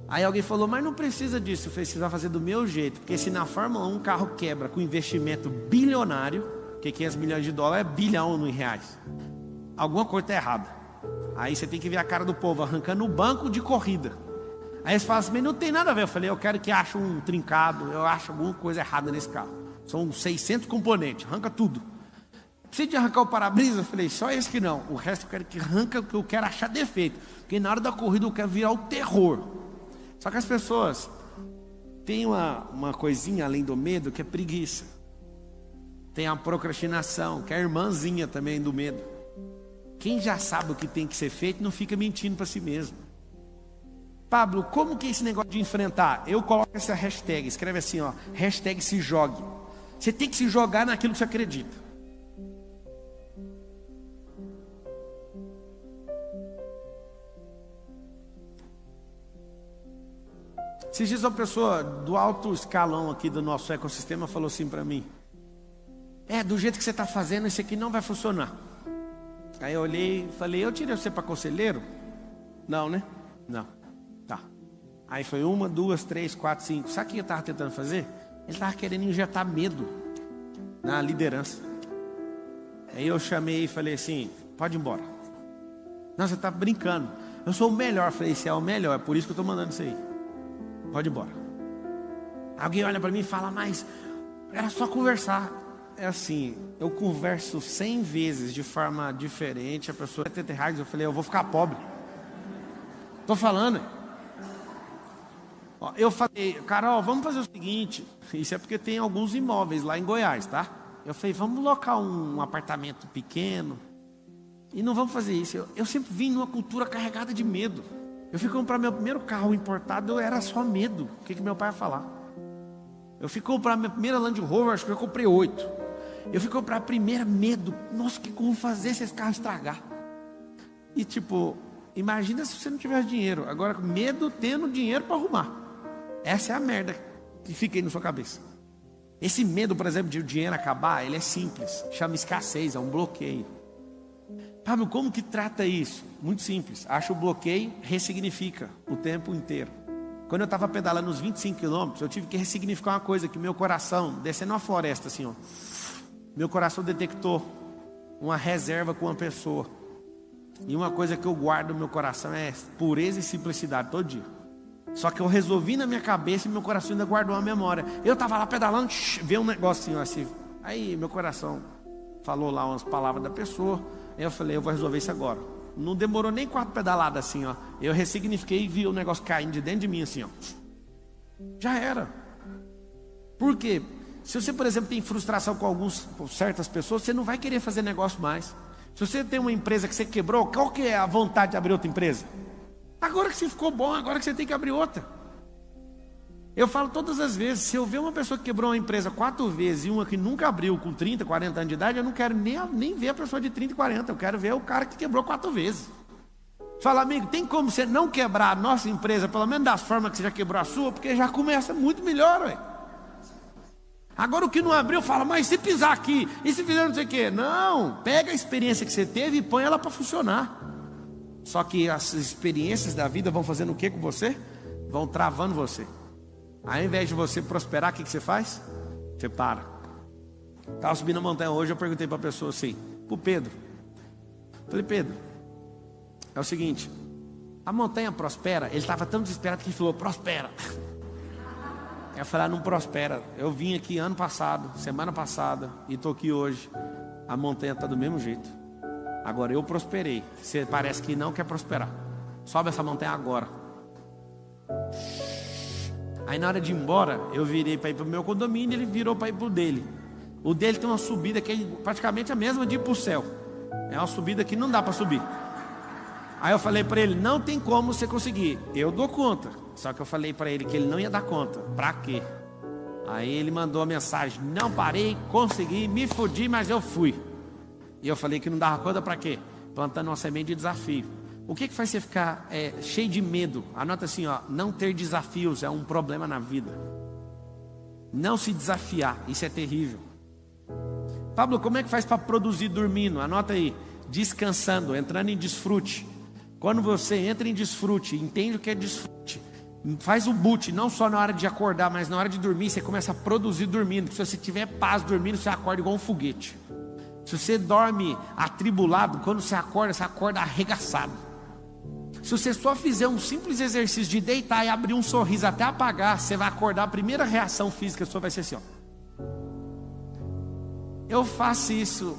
Aí alguém falou: mas não precisa disso. Eu falei: você vai fazer do meu jeito. Porque se na Fórmula 1 um carro quebra com investimento bilionário, porque 500 milhões de dólares é bilhão em reais, alguma coisa está errada. Aí você tem que ver a cara do povo arrancando o banco de corrida. Aí eles falam assim: mas não tem nada a ver. Eu falei: eu quero que ache um trincado, eu acho alguma coisa errada nesse carro. São 600 componentes, arranca tudo. Precisa de arrancar o para-brisa? Eu falei: só esse que não. O resto eu quero que arranca, porque eu quero achar defeito. Porque na hora da corrida eu quero virar o terror. Só que as pessoas têm uma coisinha além do medo, que é preguiça. Tem a procrastinação, que é a irmãzinha também do medo. Quem já sabe o que tem que ser feito não fica mentindo para si mesmo. Pablo, como que é esse negócio de enfrentar? Eu coloco essa hashtag, escreve assim, ó, hashtag se jogue. Você tem que se jogar naquilo que você acredita. Esses dias uma pessoa do alto escalão aqui do nosso ecossistema falou assim para mim: do jeito que você está fazendo, isso aqui não vai funcionar. Aí eu olhei e falei: eu tirei você para conselheiro? Não, né? Não. Tá. Aí foi 1, 2, 3, 4, 5. Sabe o que eu estava tentando fazer? Ele estava querendo injetar medo na liderança. Aí eu chamei e falei assim: pode ir embora. Não, você está brincando. Eu sou o melhor. Eu falei: você é o melhor, é por isso que eu estou mandando isso aí. Pode ir embora. Alguém olha para mim e fala: mas era só conversar. É assim, eu converso 100 vezes de forma diferente. A pessoa é R$70. Eu falei: eu vou ficar pobre. Tô falando. Ó, eu falei: Carol, vamos fazer o seguinte. Isso é porque tem alguns imóveis lá em Goiás, tá? Eu falei: vamos locar um apartamento pequeno. E não vamos fazer isso. Eu sempre vim numa cultura carregada de medo. Eu fui comprar meu primeiro carro importado, era só medo. O que meu pai ia falar? Eu fui comprar minha primeira Land Rover, acho que eu comprei 8. Eu fui comprar a primeira, medo. Nossa, o que eu vou fazer se esse carro estragar? E tipo, imagina se você não tivesse dinheiro. Agora, medo tendo dinheiro para arrumar. Essa é a merda que fica aí na sua cabeça. Esse medo, por exemplo, de o dinheiro acabar, ele é simples. Chama escassez, é um bloqueio. Pablo, como que trata isso? Muito simples. Acha o bloqueio, ressignifica o tempo inteiro. Quando eu estava pedalando uns 25 quilômetros, eu tive que ressignificar uma coisa, que meu coração, descendo uma floresta assim, ó, meu coração detectou uma reserva com uma pessoa. E uma coisa que eu guardo no meu coração é pureza e simplicidade todo dia. Só que eu resolvi na minha cabeça e meu coração ainda guardou uma memória. Eu estava lá pedalando, veio um negocinho assim. Aí meu coração falou lá umas palavras da pessoa. Aí eu falei: eu vou resolver isso agora. Não demorou nem 4 pedaladas assim, ó. Eu ressignifiquei e vi o negócio caindo de dentro de mim assim, ó. Já era. Por quê? Se você, por exemplo, tem frustração com certas pessoas, você não vai querer fazer negócio mais. Se você tem uma empresa que você quebrou, qual que é a vontade de abrir outra empresa? Agora que você ficou bom, agora que você tem que abrir outra. Eu falo todas as vezes, se eu ver uma pessoa que quebrou uma empresa 4 vezes e uma que nunca abriu com 30, 40 anos de idade, eu não quero nem ver a pessoa de 30 e 40, eu quero ver o cara que quebrou 4 vezes. Fala, amigo, tem como você não quebrar a nossa empresa, pelo menos das formas que você já quebrou a sua? Porque já começa muito melhor, ué. Agora o que não abriu, fala, mas se pisar aqui, e se fizer não sei o quê? Não, pega a experiência que você teve e põe ela para funcionar. Só que as experiências da vida vão fazendo o que com você? Vão travando você. Aí, ao invés de você prosperar, o que você faz? Você para. Estava subindo a montanha hoje, eu perguntei para a pessoa assim, para o Pedro. Falei, Pedro, é o seguinte, a montanha prospera? Ele estava tão desesperado que ele falou, prospera. Eu falei, não prospera. Eu vim aqui ano passado, semana passada, e estou aqui hoje. A montanha está do mesmo jeito. Agora eu prosperei. Você parece que não quer prosperar. Sobe essa montanha agora. Aí na hora de ir embora, eu virei para ir para o meu condomínio, ele virou para ir para o dele. O dele tem uma subida que é praticamente a mesma de ir para o céu. É uma subida que não dá para subir. Aí eu falei para ele, não tem como você conseguir. Eu dou conta. Só que eu falei para ele que ele não ia dar conta. Para quê? Aí ele mandou a mensagem, não parei, consegui, me fudi, mas eu fui. E eu falei que não dava conta para quê? Plantando uma semente de desafio. O que faz você ficar cheio de medo? Anota assim, ó, não ter desafios é um problema na vida. Não se desafiar, isso é terrível. Pablo, como é que faz para produzir dormindo? Anota aí, descansando, entrando em desfrute. Quando você entra em desfrute, entende o que é desfrute, faz o boot, não só na hora de acordar, mas na hora de dormir, você começa a produzir dormindo. Se você tiver paz dormindo, você acorda igual um foguete. Se você dorme atribulado, quando você acorda arregaçado. Se você só fizer um simples exercício de deitar e abrir um sorriso até apagar, você vai acordar, a primeira reação física sua vai ser assim, ó. Eu faço isso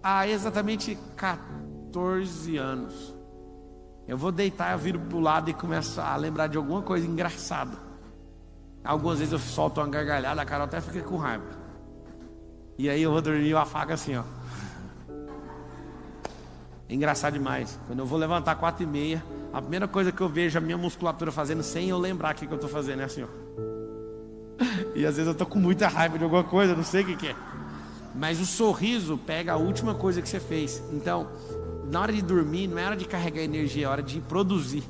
há exatamente 14 anos. Eu vou deitar, eu viro pro lado e começo a lembrar de alguma coisa engraçada. Algumas vezes eu solto uma gargalhada, a Carol até fica com raiva. E aí eu vou dormir e eu afago assim, ó. É engraçado demais. Quando eu vou levantar 4h30, a primeira coisa que eu vejo a minha musculatura fazendo, sem eu lembrar o que eu estou fazendo, é assim, ó. E às vezes eu estou com muita raiva de alguma coisa, não sei o que é. Mas o sorriso pega a última coisa que você fez. Então, na hora de dormir, não é hora de carregar energia, é hora de produzir.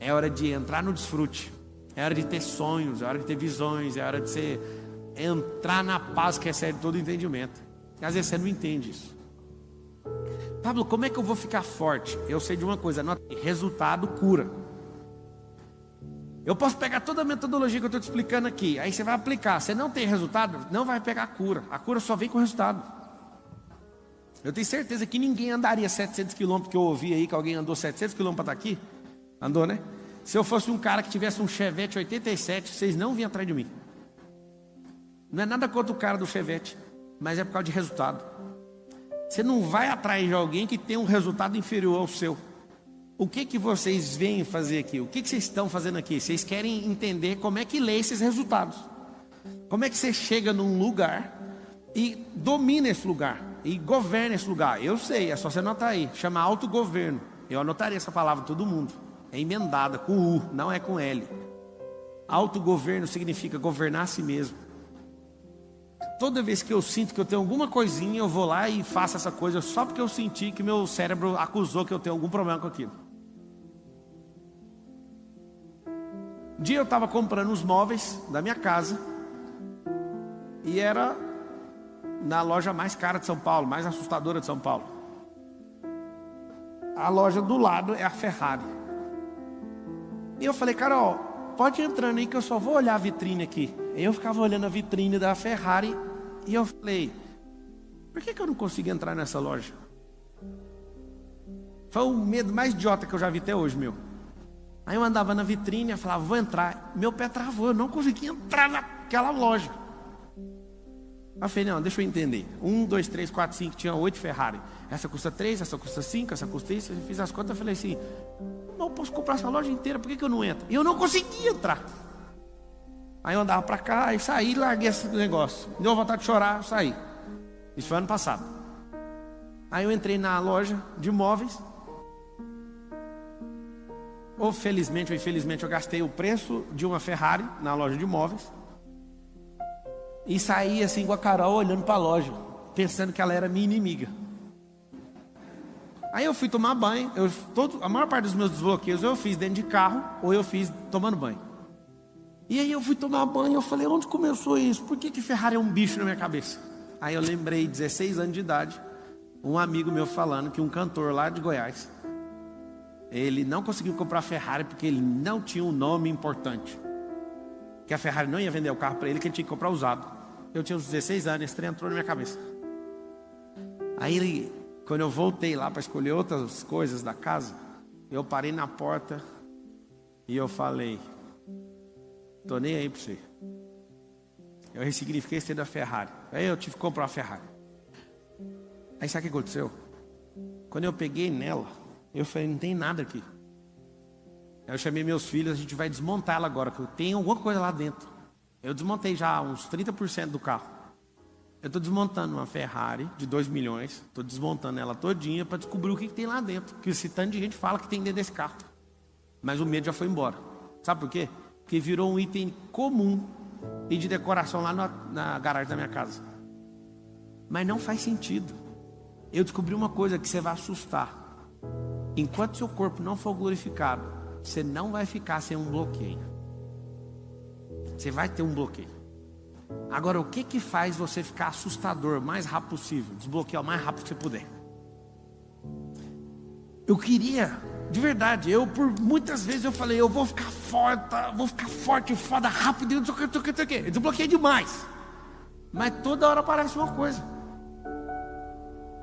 É hora de entrar no desfrute. É hora de ter sonhos, é hora de ter visões, é hora de você entrar na paz que excede todo entendimento. E às vezes você não entende isso. Pablo, como é que eu vou ficar forte? Eu sei de uma coisa, anota, resultado cura. Eu posso pegar toda a metodologia que eu estou te explicando aqui, aí você vai aplicar. Você não tem resultado, não vai pegar a cura. A cura só vem com resultado. Eu tenho certeza que ninguém andaria 700 quilômetros, que eu ouvi aí que alguém andou 700 quilômetros para estar aqui. Andou, né? Se eu fosse um cara que tivesse um Chevette 87, vocês não vinham atrás de mim. Não é nada contra o cara do Chevette, mas é por causa de resultado. Você não vai atrás de alguém que tem um resultado inferior ao seu. O que vocês vêm fazer aqui? O que vocês estão fazendo aqui? Vocês querem entender como é que lê esses resultados. Como é que você chega num lugar e domina esse lugar, e governa esse lugar. Eu sei, é só você anotar aí, chama autogoverno. Eu anotaria essa palavra todo mundo. É emendada com U, não é com L. Autogoverno significa governar a si mesmo. Toda vez que eu sinto que eu tenho alguma coisinha, eu vou lá e faço essa coisa só porque eu senti que meu cérebro acusou que eu tenho algum problema com aquilo. Um dia eu estava comprando os móveis da minha casa e era na loja mais cara de São Paulo, mais assustadora de São Paulo. A loja do lado é a Ferrari. E eu falei, Carol, pode ir entrando aí que eu só vou olhar a vitrine aqui. E eu ficava olhando a vitrine da Ferrari e eu falei, por que eu não consigo entrar nessa loja? Foi o medo mais idiota que eu já vi até hoje, meu. Aí eu andava na vitrine e falava, vou entrar. Meu pé travou, eu não conseguia entrar naquela loja. Eu falei, não, deixa eu entender. 1, 2, 3, 4, 5, tinha 8 Ferrari. Essa custa 3, essa custa 5, essa custa isso. Eu fiz as contas e falei assim, não, eu posso comprar essa loja inteira, por que eu não entro? E eu não conseguia entrar. Aí eu andava pra cá e saí e larguei esse negócio. Deu vontade de chorar, saí. Isso foi ano passado. Aí eu entrei na loja de móveis. Ou felizmente ou infelizmente eu gastei o preço de uma Ferrari na loja de móveis. E saí assim com a Carol olhando para a loja, pensando que ela era minha inimiga. Aí eu fui tomar banho, a maior parte dos meus desbloqueios eu fiz dentro de carro ou eu fiz tomando banho. E aí eu fui tomar banho e eu falei, onde começou isso? Por que Ferrari é um bicho na minha cabeça? Aí eu lembrei, 16 anos de idade, um amigo meu falando que um cantor lá de Goiás, ele não conseguiu comprar Ferrari porque ele não tinha um nome importante. Que a Ferrari não ia vender o carro para ele, que ele tinha que comprar usado. Eu tinha uns 16 anos, esse trem entrou na minha cabeça. Aí quando eu voltei lá para escolher outras coisas da casa, eu parei na porta e eu falei, tô nem aí para você. Eu ressignifiquei esse da Ferrari. Aí eu tive que comprar uma Ferrari. Aí sabe o que aconteceu? Quando eu peguei nela, eu falei, não tem nada aqui. Aí eu chamei meus filhos, a gente vai desmontar ela agora, que tem alguma coisa lá dentro. Eu desmontei já uns 30% do carro. Eu estou desmontando uma Ferrari de 2 milhões, estou desmontando ela todinha para descobrir o que tem lá dentro. Que esse tanto de gente fala que tem dentro desse carro. Mas o medo já foi embora. Sabe por quê? Porque virou um item comum e de decoração lá na garagem da minha casa. Mas não faz sentido. Eu descobri uma coisa que você vai assustar. Enquanto seu corpo não for glorificado, você não vai ficar sem um bloqueio. Você vai ter um bloqueio. Agora, o que faz você ficar assustador o mais rápido possível? Desbloquear o mais rápido que você puder. Eu queria, de verdade, por muitas vezes eu falei, eu vou ficar forte, foda, rápido, não sei o que. Eu desbloqueei demais. Mas toda hora aparece uma coisa.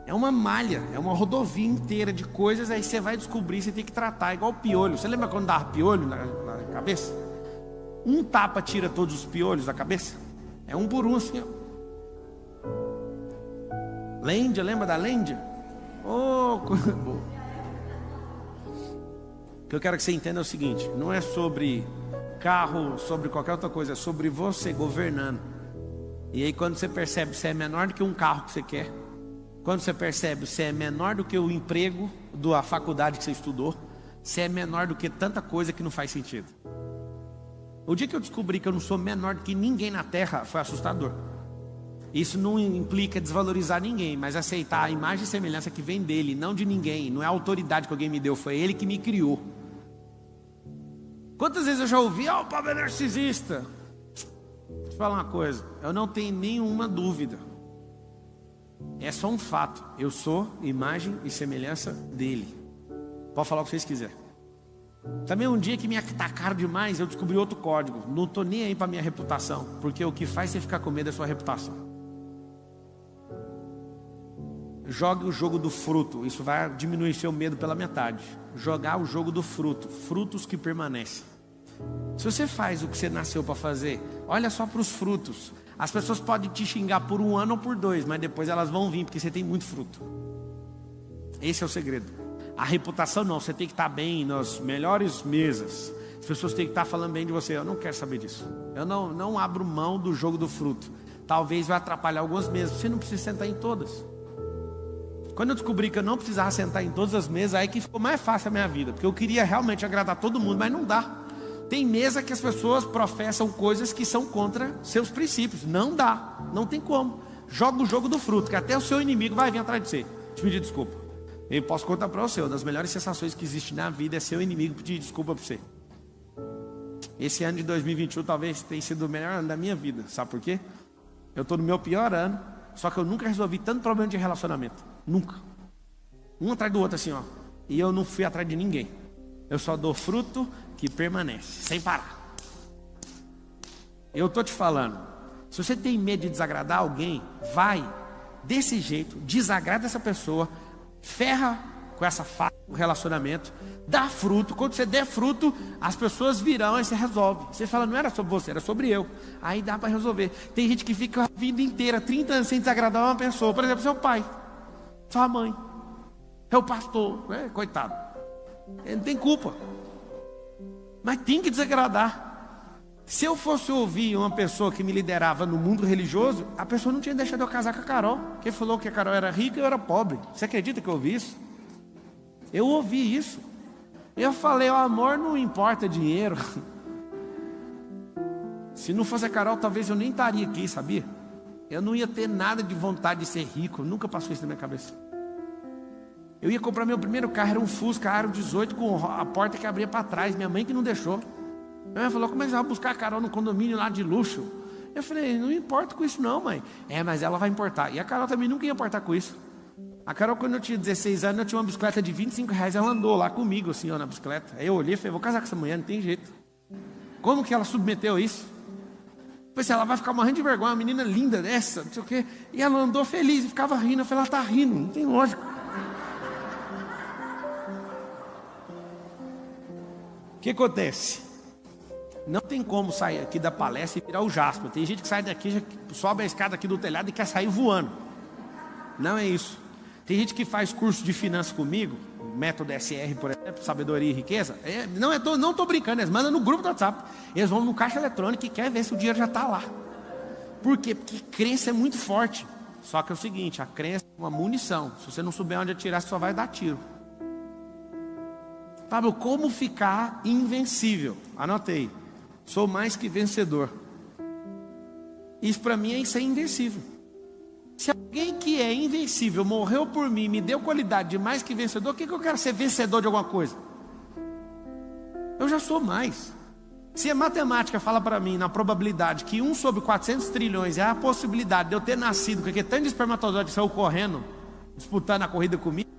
É uma malha, é uma rodovia inteira de coisas, aí você vai descobrir, você tem que tratar, igual o piolho. Você lembra quando dava piolho na cabeça? Um tapa tira todos os piolhos da cabeça? É um por um assim, ó. Lêndia, lembra da Lêndia? Oh, coisa boa. O que eu quero que você entenda é o seguinte: não é sobre carro, sobre qualquer outra coisa, é sobre você governando. E aí quando você percebe que você é menor do que um carro que você quer, quando você percebe que você é menor do que o emprego da faculdade que você estudou, você é menor do que tanta coisa que não faz sentido. O dia que eu descobri que eu não sou menor do que ninguém na terra, foi assustador. Isso não implica desvalorizar ninguém, mas aceitar a imagem e semelhança que vem dele, não de ninguém. Não é a autoridade que alguém me deu, foi ele que me criou. Quantas vezes eu já ouvi, o Pablo é narcisista. Deixa eu te falar uma coisa, eu não tenho nenhuma dúvida. É só um fato, eu sou imagem e semelhança dele. Pode falar o que vocês quiserem. Também um dia que me atacaram demais, eu descobri outro código. Não estou nem aí para minha reputação, porque o que faz você ficar com medo é a sua reputação. Jogue o jogo do fruto, isso vai diminuir seu medo pela metade. Jogar o jogo do fruto, frutos que permanecem. Se você faz o que você nasceu para fazer, olha só para os frutos. As pessoas podem te xingar por 1 ano ou por 2, mas depois elas vão vir, porque você tem muito fruto. Esse é o segredo. A reputação não, você tem que estar bem nas melhores mesas. As pessoas têm que estar falando bem de você. Eu não quero saber disso. Eu não abro mão do jogo do fruto. Talvez vai atrapalhar algumas mesas. Você não precisa sentar em todas. Quando eu descobri que eu não precisava sentar em todas as mesas, aí que ficou mais fácil a minha vida. Porque eu queria realmente agradar todo mundo, mas não dá. Tem mesa que as pessoas professam coisas que são contra seus princípios. Não dá, não tem como. Joga o jogo do fruto, que até o seu inimigo vai vir atrás de você. Te pedir desculpa. Eu posso contar para você, uma das melhores sensações que existe na vida é seu inimigo pedir desculpa para você. Esse ano de 2021 talvez tenha sido o melhor ano da minha vida. Sabe por quê? Eu estou no meu pior ano, só que eu nunca resolvi tanto problema de relacionamento. Nunca. Um atrás do outro assim, ó. E eu não fui atrás de ninguém. Eu só dou fruto que permanece, sem parar. Eu estou te falando, se você tem medo de desagradar alguém, vai desse jeito, desagrada essa pessoa, ferra com essa falha do relacionamento, dá fruto. Quando você der fruto, as pessoas virão e você resolve. Você fala, não era sobre você, era sobre eu. Aí dá para resolver. Tem gente que fica a vida inteira, 30 anos sem desagradar uma pessoa. Por exemplo, seu pai, sua mãe, seu pastor, coitado. Ele não tem culpa, mas tem que desagradar. Se eu fosse ouvir uma pessoa que me liderava no mundo religioso, a pessoa não tinha deixado eu casar com a Carol, que falou que a Carol era rica e eu era pobre. Você acredita que eu ouvi isso? Eu ouvi isso. Eu falei, o amor não importa dinheiro. Se não fosse a Carol, talvez eu nem estaria aqui, sabia? Eu não ia ter nada de vontade de ser rico. Nunca passou isso na minha cabeça. Eu ia comprar meu primeiro carro, era um Fusca Aro 18 com a porta que abria para trás. Minha mãe que não deixou. Minha mãe falou, como é que você vai buscar a Carol no condomínio lá de luxo? Eu falei, não importo com isso não, mãe. Mas ela vai importar. E a Carol também nunca ia importar com isso. A Carol, quando eu tinha 16 anos, eu tinha uma bicicleta de R$25. Ela andou lá comigo, assim, ó, na bicicleta. Aí eu olhei e falei, vou casar com essa mulher, não tem jeito. Como que ela submeteu isso? Pensei, ela vai ficar morrendo de vergonha, uma menina linda dessa, não sei o quê. E ela andou feliz e ficava rindo. Eu falei, ela tá rindo, não tem lógica. O que acontece? Não tem como sair aqui da palestra e virar o Jasper. Tem gente que sai daqui, já sobe a escada aqui do telhado e quer sair voando. Não é isso. Tem gente que faz curso de finanças comigo, método SR, por exemplo, sabedoria e riqueza. Não estou brincando, eles mandam no grupo do WhatsApp. Eles vão no caixa eletrônico e querem ver se o dinheiro já está lá. Por quê? Porque crença é muito forte. Só que é o seguinte, a crença é uma munição. Se você não souber onde atirar, você só vai dar tiro. Pablo, como ficar invencível? Anotei. Sou mais que vencedor. Isso para mim é ser invencível. Se alguém que é invencível morreu por mim, me deu qualidade de mais que vencedor, o que eu quero ser vencedor de alguma coisa? Eu já sou mais. Se a matemática fala para mim, na probabilidade, que 1 sobre 400 trilhões é a possibilidade de eu ter nascido, porque tanto de espermatozoide saiu correndo, disputando a corrida comigo,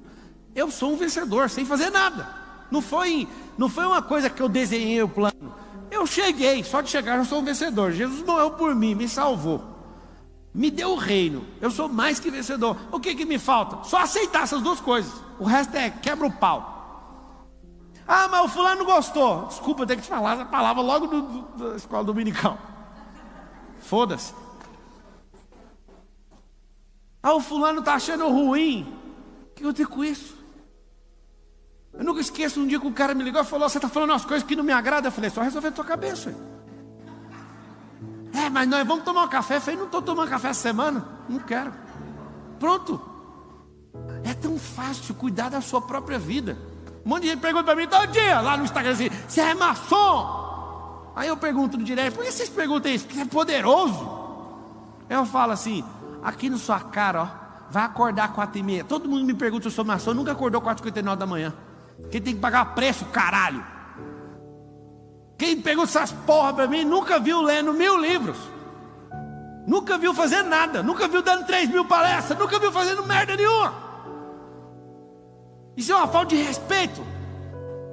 eu sou um vencedor, sem fazer nada. Não foi uma coisa que eu desenhei o plano. Eu cheguei, só de chegar eu sou um vencedor. Jesus morreu por mim, me salvou, me deu o reino. Eu sou mais que vencedor. O que me falta? Só aceitar essas duas coisas. O resto é quebra o pau. Ah, mas o fulano não gostou. Desculpa, eu tenho que te falar essa palavra logo da escola dominical. Foda-se. Ah, o fulano está achando ruim. O que eu tenho com isso? Eu nunca esqueço um dia que o cara me ligou e falou, você está falando umas coisas que não me agradam. Eu falei, só resolver a tua cabeça. Mas nós vamos tomar um café. Eu falei, não estou tomando café essa semana. Não quero. Pronto. É tão fácil cuidar da sua própria vida. Um monte de gente pergunta para mim todo dia, lá no Instagram assim, você é maçom? Aí eu pergunto no direct, por que vocês perguntam isso? Porque é poderoso. Eu falo assim, aqui na sua cara, ó, vai acordar 4h30. Todo mundo me pergunta se eu sou maçom, nunca acordou 4h59 da manhã. Quem tem que pagar preço, caralho. Quem pegou essas porra pra mim, nunca viu lendo 1000 livros. Nunca viu fazendo nada. Nunca viu dando 3.000 palestras. Nunca viu fazendo merda nenhuma. Isso é uma falta de respeito.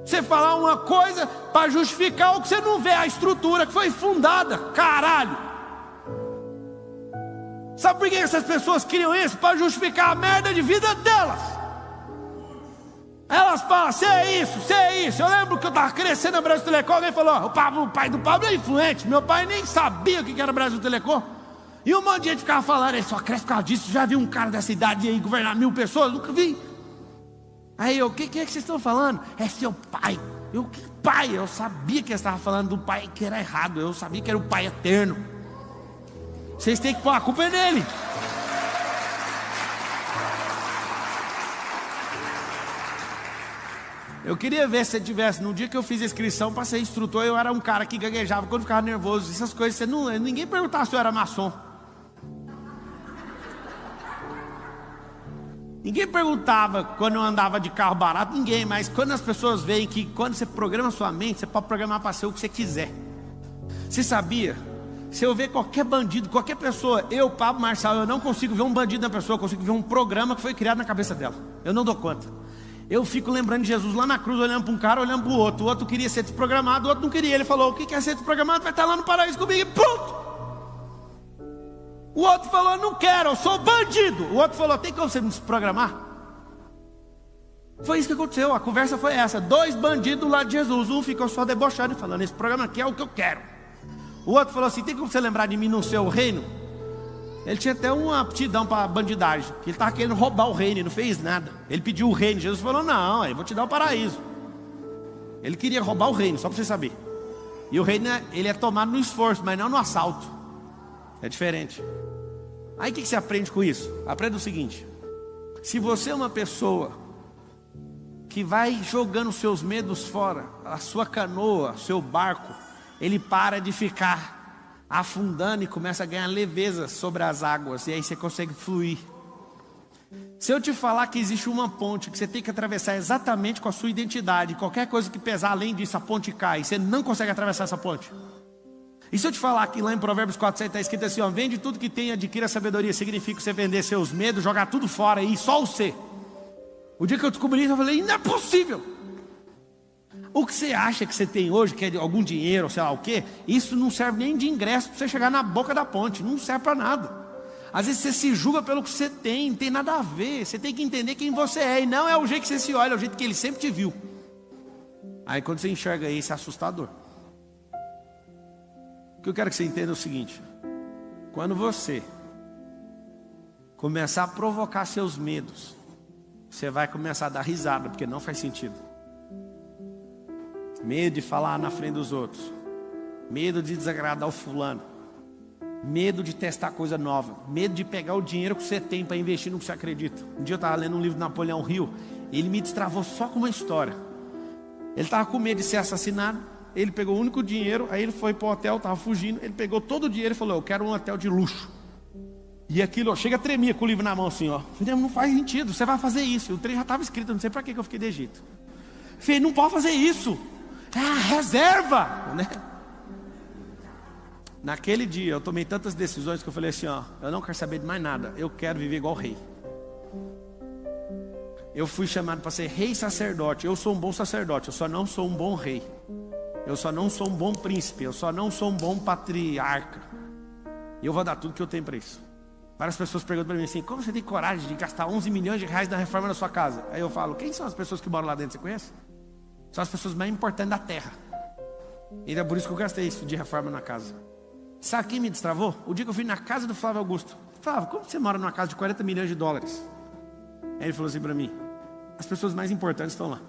Você falar uma coisa para justificar o que você não vê, a estrutura que foi fundada. Caralho. Sabe por que essas pessoas criam isso? Para justificar a merda de vida delas. Elas falam, você é isso. Eu lembro que eu estava crescendo na Brasil Telecom. Alguém falou, o pai do Pablo é influente. Meu pai nem sabia o que era Brasil Telecom. E um monte de gente ficava falando, ele só cresce por causa disso. Já viu um cara dessa idade aí governar 1000 pessoas? Nunca vi. Aí eu, o que é que vocês estão falando? É seu pai. Eu, que pai? Eu sabia que eles estavam falando do pai que era errado. Eu sabia que era o pai eterno. Vocês têm que pôr a culpa nele. Eu queria ver se você tivesse, no dia que eu fiz a inscrição para ser instrutor, eu era um cara que gaguejava quando ficava nervoso, essas coisas, ninguém perguntava se eu era maçom. Ninguém perguntava quando eu andava de carro barato, ninguém, mas quando as pessoas veem que quando você programa a sua mente, você pode programar para ser o que você quiser. Você sabia? Se eu ver qualquer bandido, qualquer pessoa, eu, Pablo Marçal, eu não consigo ver um bandido na pessoa, eu consigo ver um programa que foi criado na cabeça dela. Eu não dou conta. Eu fico lembrando de Jesus lá na cruz, olhando para um cara, olhando para o outro. O outro queria ser desprogramado, o outro não queria. Ele falou, o que quer ser desprogramado? Vai estar lá no paraíso comigo e pronto. O outro falou, não quero, eu sou bandido. O outro falou, tem como você me desprogramar? Foi isso que aconteceu, a conversa foi essa. 2 bandidos lá de Jesus, um ficou só debochando e falando, esse programa aqui é o que eu quero. O outro falou assim, tem como você lembrar de mim no seu reino? Ele tinha até uma aptidão para bandidagem, que ele estava querendo roubar o reino e não fez nada. Ele pediu o reino, Jesus falou, não, eu vou te dar o paraíso. Ele queria roubar o reino, só para você saber. E o reino, ele é tomado no esforço, mas não no assalto. É diferente. Aí o que você aprende com isso? Aprenda o seguinte, se você é uma pessoa que vai jogando seus medos fora, a sua canoa, seu barco, ele para de ficar afundando e começa a ganhar leveza sobre as águas, e aí você consegue fluir. Se eu te falar que existe uma ponte que você tem que atravessar exatamente com a sua identidade, qualquer coisa que pesar além disso, a ponte cai, você não consegue atravessar essa ponte. E se eu te falar que lá em Provérbios 4:7 está escrito assim, ó, vende tudo que tem, adquira sabedoria, significa você vender seus medos, jogar tudo fora e só o ser. O dia que eu descobri isso, eu falei, não é possível. O que você acha que você tem hoje, que é algum dinheiro, sei lá o quê, isso não serve nem de ingresso para você chegar na boca da ponte, não serve para nada. Às vezes você se julga pelo que você tem, não tem nada a ver. Você tem que entender quem você é. E não é o jeito que você se olha, é o jeito que ele sempre te viu. Aí quando você enxerga isso, é assustador. O que eu quero que você entenda é o seguinte. Quando você começar a provocar seus medos, você vai começar a dar risada, porque não faz sentido. Medo de falar na frente dos outros. Medo de desagradar o fulano. Medo de testar coisa nova. Medo de pegar o dinheiro que você tem para investir no que você acredita. Um dia eu estava lendo um livro do Napoleão Hill. E ele me destravou só com uma história. Ele estava com medo de ser assassinado. Ele pegou o único dinheiro. Aí ele foi para o hotel, estava fugindo. Ele pegou todo o dinheiro e falou, eu quero um hotel de luxo. E aquilo, ó, chega a tremer com o livro na mão assim, ó. Falei, não faz sentido, você vai fazer isso. O trem já estava escrito, não sei para que eu fiquei de Egito. Falei, não pode fazer isso. Ah, reserva, né? Naquele dia eu tomei tantas decisões que eu falei assim, ó, eu não quero saber de mais nada, eu quero viver igual rei. Eu fui chamado para ser rei sacerdote. Eu sou um bom sacerdote, eu só não sou um bom rei. Eu só não sou um bom príncipe, eu só não sou um bom patriarca. E eu vou dar tudo que eu tenho para isso. Várias pessoas perguntam para mim assim, como você tem coragem de gastar 11 milhões de reais na reforma da sua casa? Aí eu falo, quem são as pessoas que moram lá dentro, você conhece? São as pessoas mais importantes da terra. E é por isso que eu gastei isso de reforma na casa. Sabe quem me destravou? O dia que eu fui na casa do Flávio Augusto. Flávio, como você mora numa casa de 40 milhões de dólares? Aí ele falou assim para mim, as pessoas mais importantes estão lá.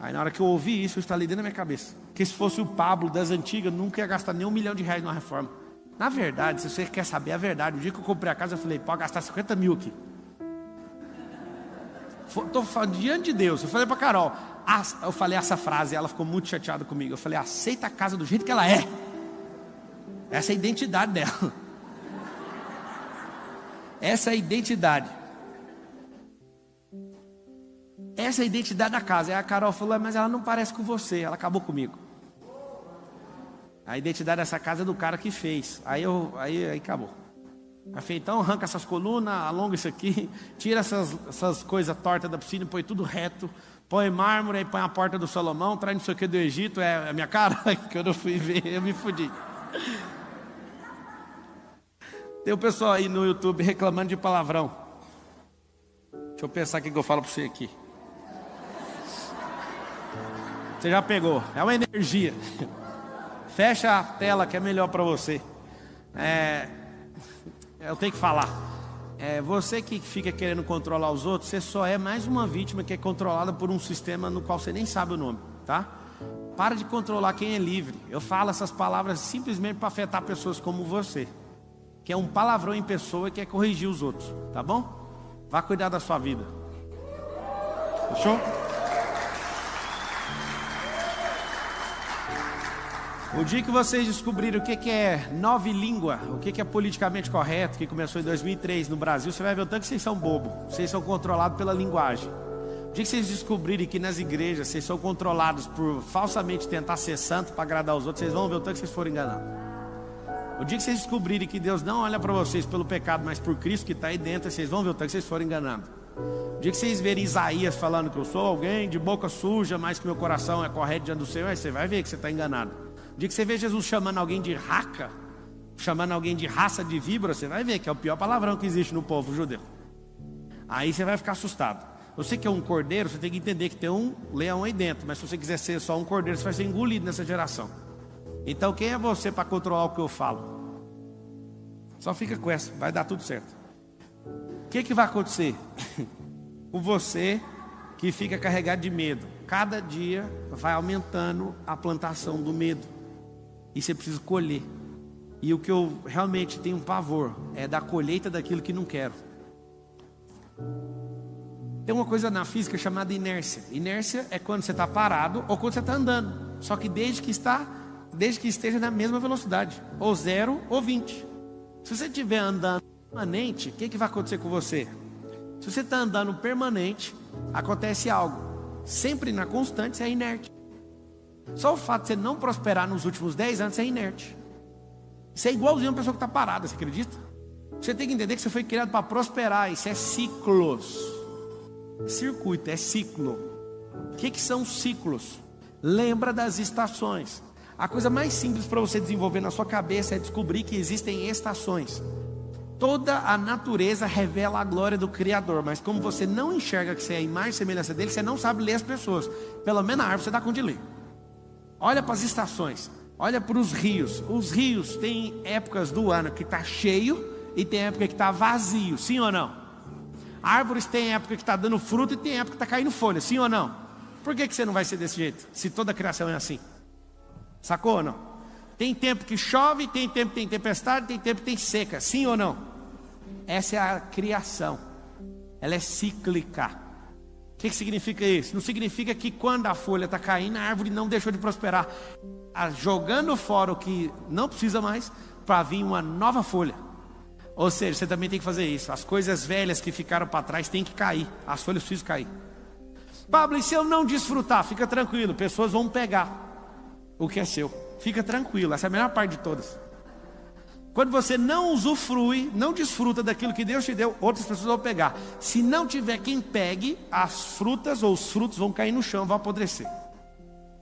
Aí na hora que eu ouvi isso, eu instalei dentro da minha cabeça. Que se fosse o Pablo das antigas, nunca ia gastar nem R$1 milhão numa reforma. Na verdade, se você quer saber a verdade, o dia que eu comprei a casa, eu falei, pode gastar 50 mil aqui. Estou falando diante de Deus. Eu falei para Carol, eu falei essa frase, ela ficou muito chateada comigo. Eu falei, aceita a casa do jeito que ela é. Essa é a identidade dela. Essa é a identidade. Essa é a identidade da casa. Aí a Carol falou, mas ela não parece com você. Ela acabou comigo. A identidade dessa casa é do cara que fez. Aí acabou. Aí falei, então arranca essas colunas, alonga isso aqui, tira essas coisas tortas da piscina, põe tudo reto, põe mármore, aí põe a porta do Salomão, traz não sei o que do Egito. É a minha cara. Quando eu fui ver, eu me fudi. Tem o pessoal aí no YouTube reclamando de palavrão. Deixa eu pensar o que eu falo para você aqui. Você já pegou, é uma energia. Fecha a tela que é melhor para você. Eu tenho que falar. Você que fica querendo controlar os outros, você só é mais uma vítima que é controlada por um sistema no qual você nem sabe o nome, tá? Para de controlar quem é livre. Eu falo essas palavras simplesmente para afetar pessoas como você, que é um palavrão em pessoa e quer corrigir os outros, tá bom? Vá cuidar da sua vida. Fechou? O dia que vocês descobrirem o que é nova língua, o que é politicamente correto, que começou em 2003 no Brasil, você vai ver o tanto que vocês são bobos. Vocês são controlados pela linguagem. O dia que vocês descobrirem que nas igrejas vocês são controlados por falsamente tentar ser santo para agradar os outros, vocês vão ver o tanto que vocês foram enganados. O dia que vocês descobrirem que Deus não olha para vocês pelo pecado, mas por Cristo que está aí dentro, vocês vão ver o tanto que vocês foram enganados. O dia que vocês verem Isaías falando que eu sou alguém de boca suja, mas que meu coração é correto diante do Senhor, aí você vai ver que você está enganado. O dia que você vê Jesus chamando alguém de raca, chamando alguém de raça de víbora, você vai ver que é o pior palavrão que existe no povo judeu. Aí você vai ficar assustado. Você que é um cordeiro, você tem que entender que tem um leão aí dentro. Mas se você quiser ser só um cordeiro, você vai ser engolido nessa geração. Então quem é você para controlar o que eu falo? Só fica com essa, vai dar tudo certo. O que vai acontecer? Com você que fica carregado de medo. Cada dia vai aumentando a plantação do medo. E você precisa colher. E o que eu realmente tenho um pavor é da colheita daquilo que não quero. Tem uma coisa na física chamada inércia. Inércia é quando você está parado ou quando você está andando. Só que desde que esteja na mesma velocidade. Ou 0 ou 20. Se você estiver andando permanente, o que vai acontecer com você? Se você está andando permanente, acontece algo. Sempre na constante, você é inerte. Só o fato de você não prosperar nos últimos 10 anos, você é inerte. Você é igualzinho a uma pessoa que está parada, você acredita? Você tem que entender que você foi criado para prosperar. Isso é ciclos. Circuito, é ciclo. O que são ciclos? Lembra das estações. A coisa mais simples para você desenvolver na sua cabeça é descobrir que existem estações. Toda a natureza revela a glória do Criador, mas como você não enxerga que você é a imagem e semelhança dele, você não sabe ler as pessoas. Pelo menos a árvore você dá conta de ler. Olha para as estações, olha para os rios. Os rios têm épocas do ano que está cheio e tem época que está vazio, sim ou não? Árvores têm época que está dando fruto e tem época que está caindo folha, sim ou não? Por que você não vai ser desse jeito, se toda a criação é assim? Sacou ou não? Tem tempo que chove, tem tempo que tem tempestade, tem tempo que tem seca, sim ou não? Essa é a criação. Ela é cíclica. O que significa isso? Não significa que quando a folha está caindo, a árvore não deixou de prosperar. Jogando fora o que não precisa mais, para vir uma nova folha. Ou seja, você também tem que fazer isso. As coisas velhas que ficaram para trás têm que cair. As folhas precisam cair. Pablo, e se eu não desfrutar? Fica tranquilo, pessoas vão pegar o que é seu. Fica tranquilo, essa é a melhor parte de todas. Quando você não usufrui, não desfruta daquilo que Deus te deu, outras pessoas vão pegar. Se não tiver quem pegue, as frutas ou os frutos vão cair no chão, vão apodrecer.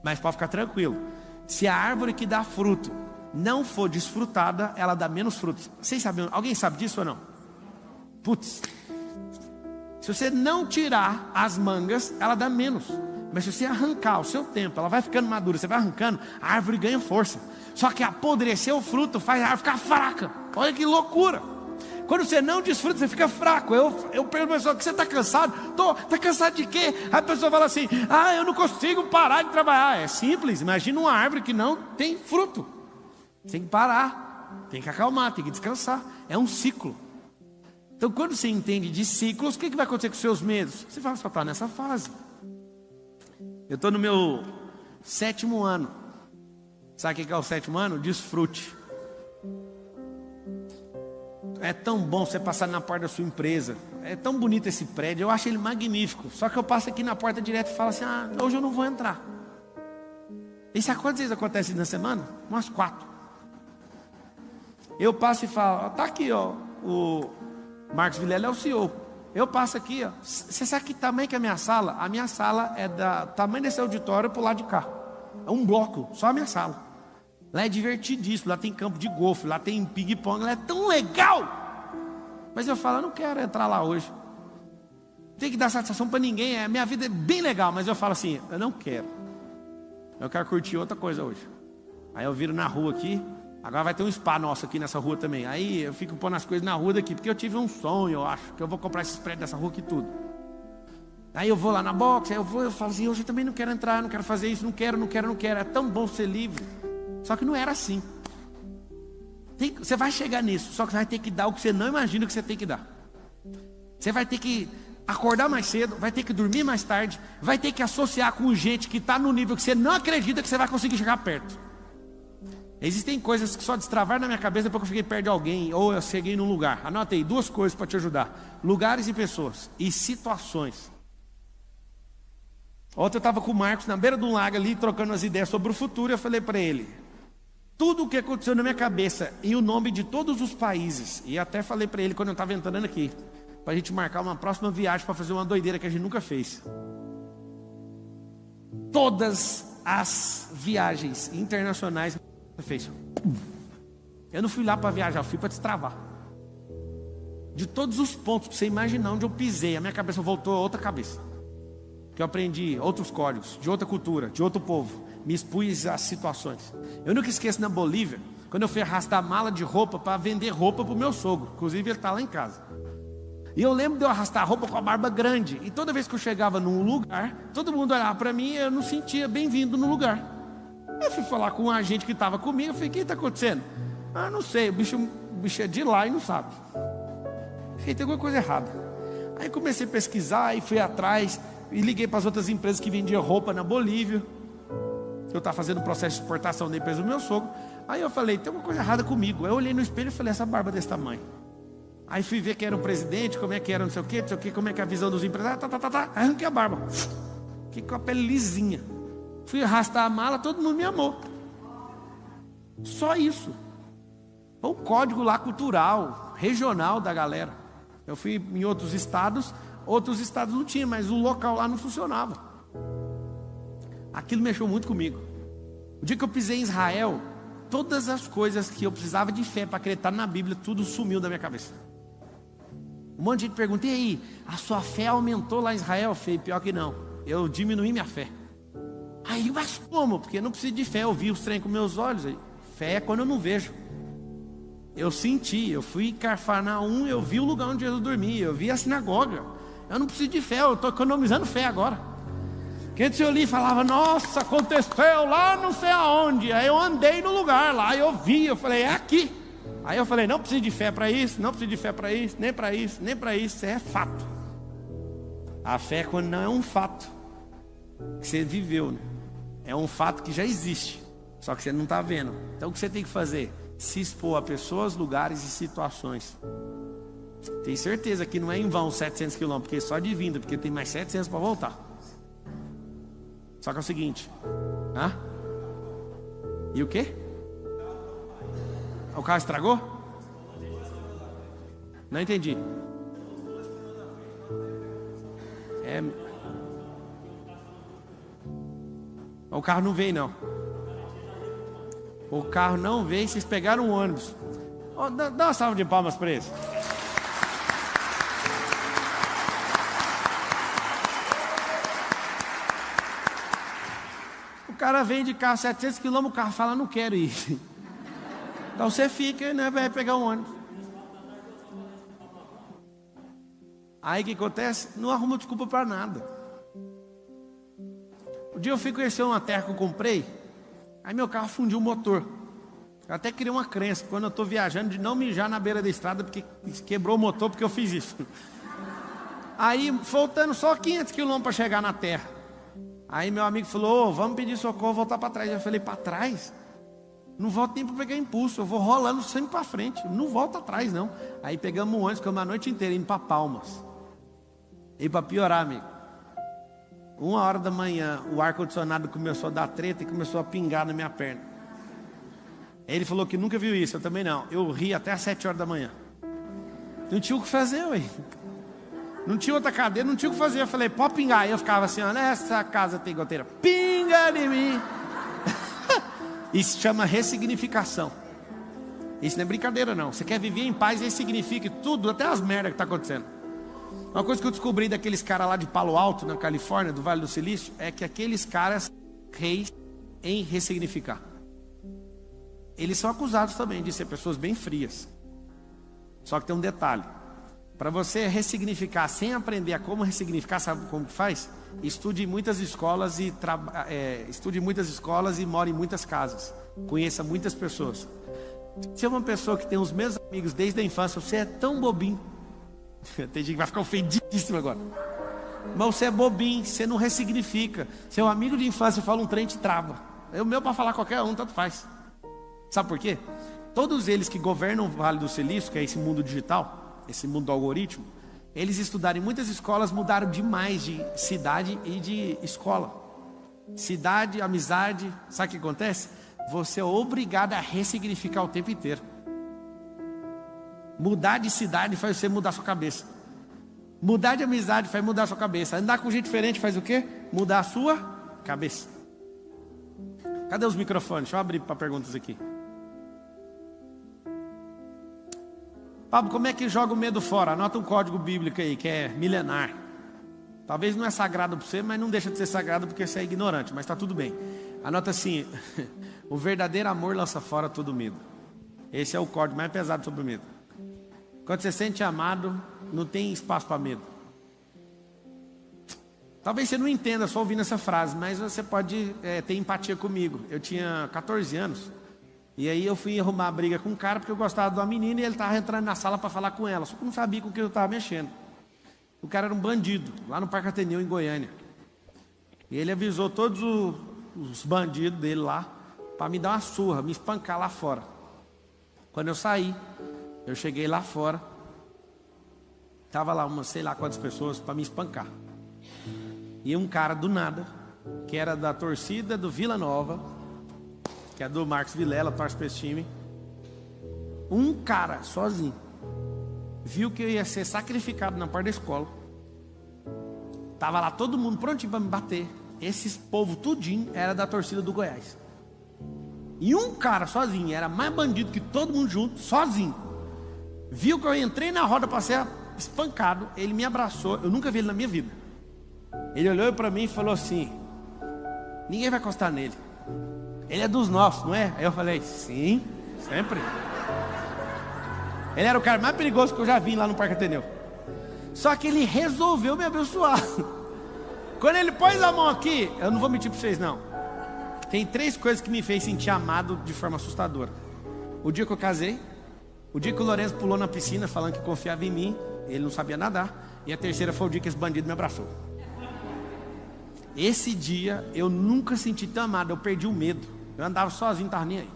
Mas pode ficar tranquilo. Se a árvore que dá fruto não for desfrutada, ela dá menos frutos. Vocês sabem? Alguém sabe disso ou não? Putz. Se você não tirar as mangas, ela dá menos. Mas se você arrancar o seu tempo, ela vai ficando madura, você vai arrancando, a árvore ganha força. Só que apodrecer o fruto faz a árvore ficar fraca. Olha que loucura. Quando você não desfruta, você fica fraco. Eu pergunto a pessoa, que você está cansado? Está cansado de quê? A pessoa fala assim, eu não consigo parar de trabalhar. É simples, imagina uma árvore que não tem fruto. Tem que parar, tem que acalmar, tem que descansar. É um ciclo. Então quando você entende de ciclos, o que vai acontecer com os seus medos? Você vai só estar nessa fase. Eu estou no meu 7º ano. Sabe o que é o 7º ano? Desfrute. É tão bom você passar na porta da sua empresa. É tão bonito esse prédio, eu acho ele magnífico. Só que eu passo aqui na porta direto e falo assim, hoje eu não vou entrar. E sabe quantas vezes acontece na semana? Umas 4. Eu passo e falo, tá aqui ó, o Marcos Vilela é o CEO. Eu passo aqui, ó. Você sabe que tamanho que é a minha sala? A minha sala é da tamanho desse auditório pro lado de cá. É um bloco, só a minha sala. Lá é divertidíssimo, lá tem campo de golfe, lá tem ping-pong, lá é tão legal. Mas eu falo, eu não quero entrar lá hoje. Tem que dar satisfação para ninguém, minha vida é bem legal, mas eu falo assim, eu não quero. Eu quero curtir outra coisa hoje. Aí eu viro na rua aqui, agora vai ter um spa nosso aqui nessa rua também. Aí eu fico pondo as coisas na rua daqui, porque eu tive um sonho, eu acho, que eu vou comprar esses prédios dessa rua aqui tudo. Aí eu vou lá na boxe, aí eu falo assim, hoje eu também não quero entrar, não quero fazer isso, não quero. É tão bom ser livre. Só que não era assim. Você vai chegar nisso, só que você vai ter que dar o que você não imagina que você tem que dar. Você vai ter que acordar mais cedo, vai ter que dormir mais tarde, vai ter que associar com gente que está no nível que você não acredita que você vai conseguir chegar perto. Existem coisas que só destravaram na minha cabeça depois que eu fiquei perto de alguém, ou eu cheguei num lugar. Anota aí 2 coisas para te ajudar: lugares e pessoas, e situações. Ontem eu estava com o Marcos na beira de um lago ali, trocando as ideias sobre o futuro, e eu falei para ele, tudo o que aconteceu na minha cabeça, e o nome de todos os países, e até falei para ele quando eu estava entrando aqui, para a gente marcar uma próxima viagem para fazer uma doideira que a gente nunca fez. Todas as viagens internacionais fez. Eu não fui lá para viajar, eu fui para destravar. De todos os pontos que você imaginar onde eu pisei, a minha cabeça voltou a outra cabeça. Que eu aprendi outros códigos, de outra cultura, de outro povo. Me expus às situações. Eu nunca esqueço na Bolívia, quando eu fui arrastar mala de roupa para vender roupa para o meu sogro. Inclusive ele está lá em casa. E eu lembro de eu arrastar roupa com a barba grande. E toda vez que eu chegava num lugar, todo mundo olhava para mim e eu não sentia bem-vindo no lugar. Eu fui falar com um agente que estava comigo, eu falei, o que está acontecendo? Não sei, o bicho é de lá e não sabe. Falei, tem alguma coisa errada. Aí comecei a pesquisar e fui atrás e liguei para as outras empresas que vendiam roupa na Bolívia. Eu estava fazendo um processo de exportação da empresa do meu sogro. Aí eu falei, tem alguma coisa errada comigo. Aí eu olhei no espelho e falei, essa barba desse tamanho. Aí fui ver quem era o presidente, como é que era, não sei o que, como é que é a visão dos empresários, arranquei a barba. Fiquei com a pele lisinha. Fui arrastar a mala, todo mundo me amou. Só isso. Foi o código lá cultural, regional da galera. Eu fui em outros estados não tinha, mas o local lá não funcionava. Aquilo mexeu muito comigo. O dia que eu pisei em Israel, todas as coisas que eu precisava de fé para acreditar na Bíblia, tudo sumiu da minha cabeça. Um monte de gente pergunta: e aí, a sua fé aumentou lá em Israel? Eu falei: pior que não, eu diminuí minha fé. Aí, mas como? Porque eu não preciso de fé, eu vi os trem com meus olhos. Fé é quando eu não vejo. Eu senti, eu fui em Cafarnaum, eu vi o lugar onde Jesus dormia, eu vi a sinagoga. Eu não preciso de fé, eu estou economizando fé agora. Quem se eu li falava: nossa, aconteceu lá não sei aonde. Aí eu andei no lugar lá, eu vi, eu falei: é aqui. Aí eu falei: não preciso de fé para isso, não preciso de fé para isso, nem para isso, nem para isso. Isso é fato. A fé é quando não é um fato que você viveu, né? É um fato que já existe, só que você não está vendo. Então o que você tem que fazer? Se expor a pessoas, lugares e situações. Tenho certeza que não é em vão 700 quilômetros, porque é só de vinda, porque tem mais 700 para voltar. Só que é o seguinte, e o quê? O carro estragou? Não entendi. O carro não veio não. O carro não veio, vocês pegaram um ônibus. Dá uma salva de palmas para eles. O cara vem de carro 700 km, o carro fala: não quero ir. Então você fica, né, vai pegar um ônibus. Aí o que acontece? Não arruma desculpa para nada. Um dia eu fui conhecer uma terra que eu comprei. Aí meu carro fundiu o motor. Eu até criei uma crença, quando eu estou viajando, de não mijar na beira da estrada, porque quebrou o motor, porque eu fiz isso. Aí, faltando só 500 km para chegar na terra. Aí meu amigo falou: vamos pedir socorro, voltar para trás. Eu falei: para trás? Não volto nem para pegar impulso, eu vou rolando sempre para frente, não volto atrás não. Aí pegamos um ônibus, ficamos a noite inteira indo para Palmas. E para piorar, amigo, 1h da manhã, o ar-condicionado começou a dar treta e começou a pingar na minha perna. Ele falou que nunca viu isso, eu também não. Eu ri até às 7h da manhã. Não tinha o que fazer, ué. Não tinha outra cadeira, não tinha o que fazer. Eu falei: pode pingar. Aí eu ficava assim: olha, essa casa tem goteira, pinga em mim. Isso se chama ressignificação. Isso não é brincadeira não. Você quer viver em paz, ressignifique tudo, até as merdas que está acontecendo. Uma coisa que eu descobri daqueles caras lá de Palo Alto, na Califórnia, do Vale do Silício, é que aqueles caras reis em ressignificar. Eles são acusados também de ser pessoas bem frias. Só que tem um detalhe: para você ressignificar sem aprender a como ressignificar, sabe como que faz? Estude em muitas escolas e more em muitas casas. Conheça muitas pessoas. Se é uma pessoa que tem os mesmos amigos desde a infância, você é tão bobinho. Tem gente que vai ficar ofendidíssimo agora. Mas você é bobinho, você não ressignifica. Seu amigo de infância fala um trem, te trava. O meu para falar qualquer um, tanto faz. Sabe por quê? Todos eles que governam o Vale do Silício, que é esse mundo digital, esse mundo do algoritmo, eles estudaram em muitas escolas, mudaram demais de cidade e de escola. Cidade, amizade, sabe o que acontece? Você é obrigado a ressignificar o tempo inteiro. Mudar de cidade faz você mudar sua cabeça. Mudar de amizade faz mudar sua cabeça. Andar com gente diferente faz o quê? Mudar a sua cabeça. Cadê os microfones? Deixa eu abrir para perguntas aqui. Pablo, como é que joga o medo fora? Anota um código bíblico aí, que é milenar. Talvez não é sagrado para você, mas não deixa de ser sagrado porque você é ignorante, mas está tudo bem. Anota assim: o verdadeiro amor lança fora todo medo. Esse é o código mais pesado sobre o medo. Quando você se sente amado, não tem espaço para medo. Talvez você não entenda só ouvindo essa frase, mas você pode ter empatia comigo. Eu tinha 14 anos, e aí eu fui arrumar a briga com um cara, porque eu gostava de uma menina, e ele estava entrando na sala para falar com ela, só que eu não sabia com o que eu estava mexendo. O cara era um bandido, lá no Parque Ateneu, em Goiânia. E ele avisou todos os bandidos dele lá, para me dar uma surra, me espancar lá fora. Quando eu saí, eu cheguei lá fora, Tava lá umas, sei lá quantas pessoas para me espancar. E um cara do nada, que era da torcida do Vila Nova, que é do Marcos Vilela, torce para esse time. Um cara, sozinho, viu que eu ia ser sacrificado na porta da escola. Tava lá todo mundo prontinho para me bater. Esses povo tudinho era da torcida do Goiás. E um cara sozinho, era mais bandido que todo mundo junto, sozinho. Viu que eu entrei na roda para ser espancado. Ele me abraçou, eu nunca vi ele na minha vida. Ele olhou para mim e falou assim: ninguém vai encostar nele. Ele é dos nossos, não é? Aí eu falei: sim, sempre. Ele era o cara mais perigoso que eu já vi lá no Parque Ateneu. Só que ele resolveu me abençoar. Quando ele pôs a mão aqui, eu não vou mentir para vocês não. Tem 3 coisas que me fez sentir amado de forma assustadora. O dia que eu casei, o dia que o Lourenço pulou na piscina falando que confiava em mim, ele não sabia nadar. E a terceira foi o dia que esse bandido me abraçou. Esse dia eu nunca senti tão amado, eu perdi o medo. Eu andava sozinho, não estava nem aí.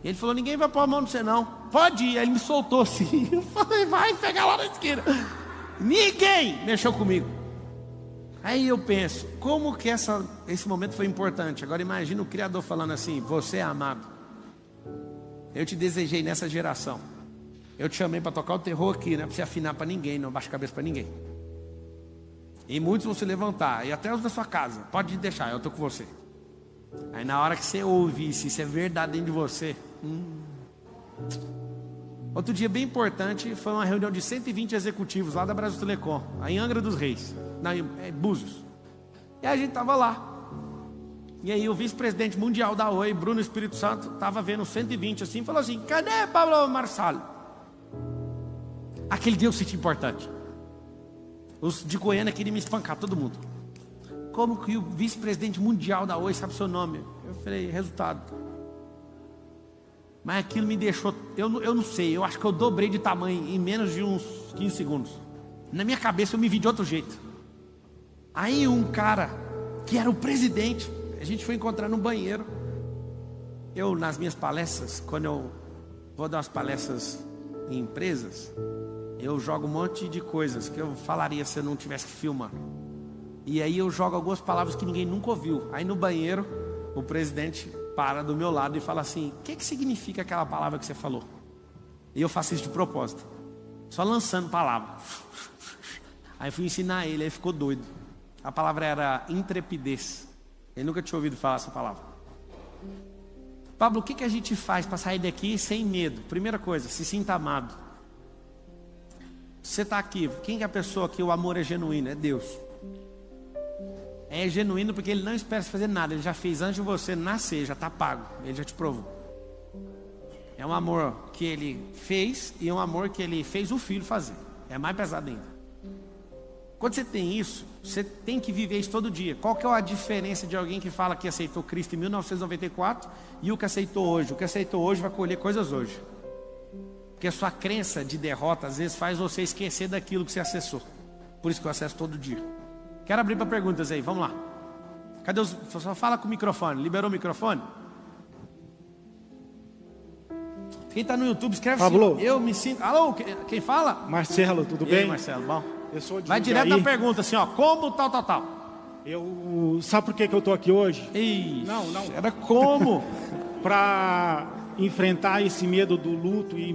Ele falou: ninguém vai pôr a mão no você não. Pode ir. Aí ele me soltou assim. Eu falei: vai pegar lá na esquina. Ninguém mexeu comigo. Aí eu penso, como que esse momento foi importante. Agora imagina o Criador falando assim: você é amado. Eu te desejei nessa geração. Eu te chamei para tocar o terror aqui, não é para você afinar para ninguém, não baixa a cabeça para ninguém. E muitos vão se levantar, e até os da sua casa. Pode deixar, eu estou com você. Aí na hora que você ouve, se isso é verdade dentro de você. Outro dia bem importante, foi uma reunião de 120 executivos lá da Brasil Telecom, em Angra dos Reis, em Búzios. E a gente estava lá. E aí o vice-presidente mundial da Oi, Bruno Espírito Santo, estava vendo 120 assim, falou assim: cadê Pablo Marçal? Aquele dia eu senti importante. Os de Goiânia queriam me espancar, todo mundo. Como que o vice-presidente mundial da Oi sabe seu nome? Eu falei: resultado. Mas aquilo me deixou, eu não sei, eu acho que eu dobrei de tamanho em menos de uns 15 segundos. Na minha cabeça eu me vi de outro jeito. Aí um cara, que era o presidente, a gente foi encontrar no banheiro. Eu, nas minhas palestras, quando eu vou dar umas palestras em empresas, eu jogo um monte de coisas que eu falaria se eu não tivesse que filmar. E aí eu jogo algumas palavras que ninguém nunca ouviu. Aí no banheiro, o presidente para do meu lado e fala assim: o que significa aquela palavra que você falou? E eu faço isso de propósito, só lançando palavra. Aí fui ensinar ele, aí ficou doido. A palavra era intrepidez. Ele nunca tinha ouvido falar essa palavra. Pablo, o que a gente faz para sair daqui sem medo? Primeira coisa, se sinta amado. Você está aqui, quem é a pessoa que o amor é genuíno? É Deus. É genuíno porque Ele não espera você fazer nada. Ele já fez antes de você nascer, já está pago. Ele já te provou. É um amor que Ele fez e um amor que Ele fez o Filho fazer. É mais pesado ainda. Quando você tem isso, você tem que viver isso todo dia. Qual que é a diferença de alguém que fala que aceitou Cristo em 1994 e o que aceitou hoje? O que aceitou hoje vai colher coisas hoje. Porque a sua crença de derrota às vezes faz você esquecer daquilo que você acessou. Por isso que eu acesso todo dia. Quero abrir para perguntas aí, vamos lá. Cadê os... Só fala com o microfone, liberou o microfone? Quem está no YouTube, escreve
Pablo.
assim: eu me sinto... Alô, quem fala?
Marcelo, tudo
E
bem?
aí, Marcelo, bom?
Eu sou de
Vai
Jundiaí.
direto na pergunta assim, ó: como tal.
Sabe por que eu estou aqui hoje?
Ixi,
Não.
Era como?
Para enfrentar esse medo do luto e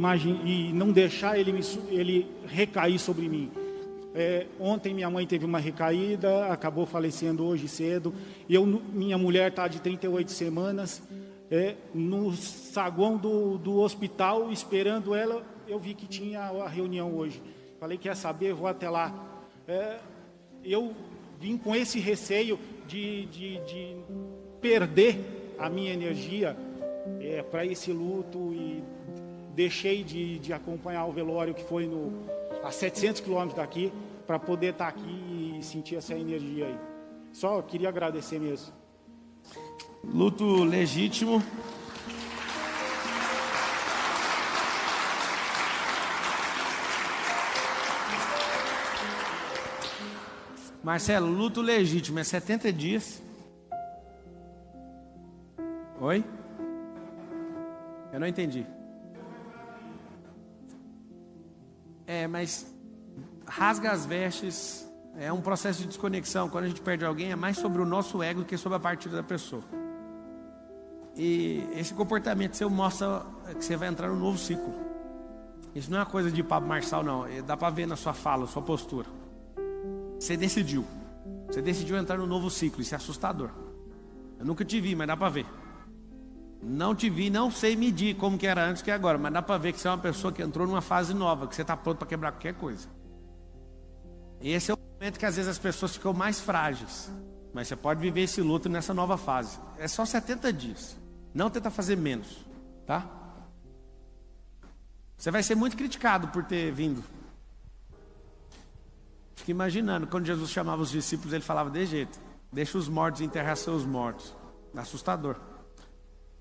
não deixar ele recair sobre mim. Ontem minha mãe teve uma recaída, acabou falecendo hoje cedo. Minha mulher está de 38 semanas no saguão do hospital, esperando ela. Eu vi que tinha a reunião hoje. Falei: quer saber, vou até lá. Eu vim com esse receio de perder a minha energia para esse luto e deixei de acompanhar o velório que foi a 700 quilômetros daqui, para poder estar aqui e sentir essa energia aí. Só queria agradecer mesmo.
Luto legítimo. Marcelo, luto legítimo é 70 dias. Oi? Eu não entendi. Mas rasga as vestes. É um processo de desconexão. Quando a gente perde alguém, é mais sobre o nosso ego do que sobre a partida da pessoa. E esse comportamento seu mostra que você vai entrar num novo ciclo. Isso não é uma coisa de Pablo Marçal, não. Dá para ver na sua fala, sua postura. Você decidiu. Você decidiu entrar num novo ciclo. Isso é assustador. Eu nunca te vi, mas dá para ver. Não te vi, não sei medir como que era antes que agora, mas dá para ver que você é uma pessoa que entrou numa fase nova, que você está pronto para quebrar qualquer coisa. E esse é o momento que às vezes as pessoas ficam mais frágeis. Mas você pode viver esse luto nessa nova fase. É só 70 dias. Não tenta fazer menos, tá? Você vai ser muito criticado por ter vindo. Fica imaginando, quando Jesus chamava os discípulos, ele falava de jeito: deixa os mortos enterrar seus mortos. Assustador.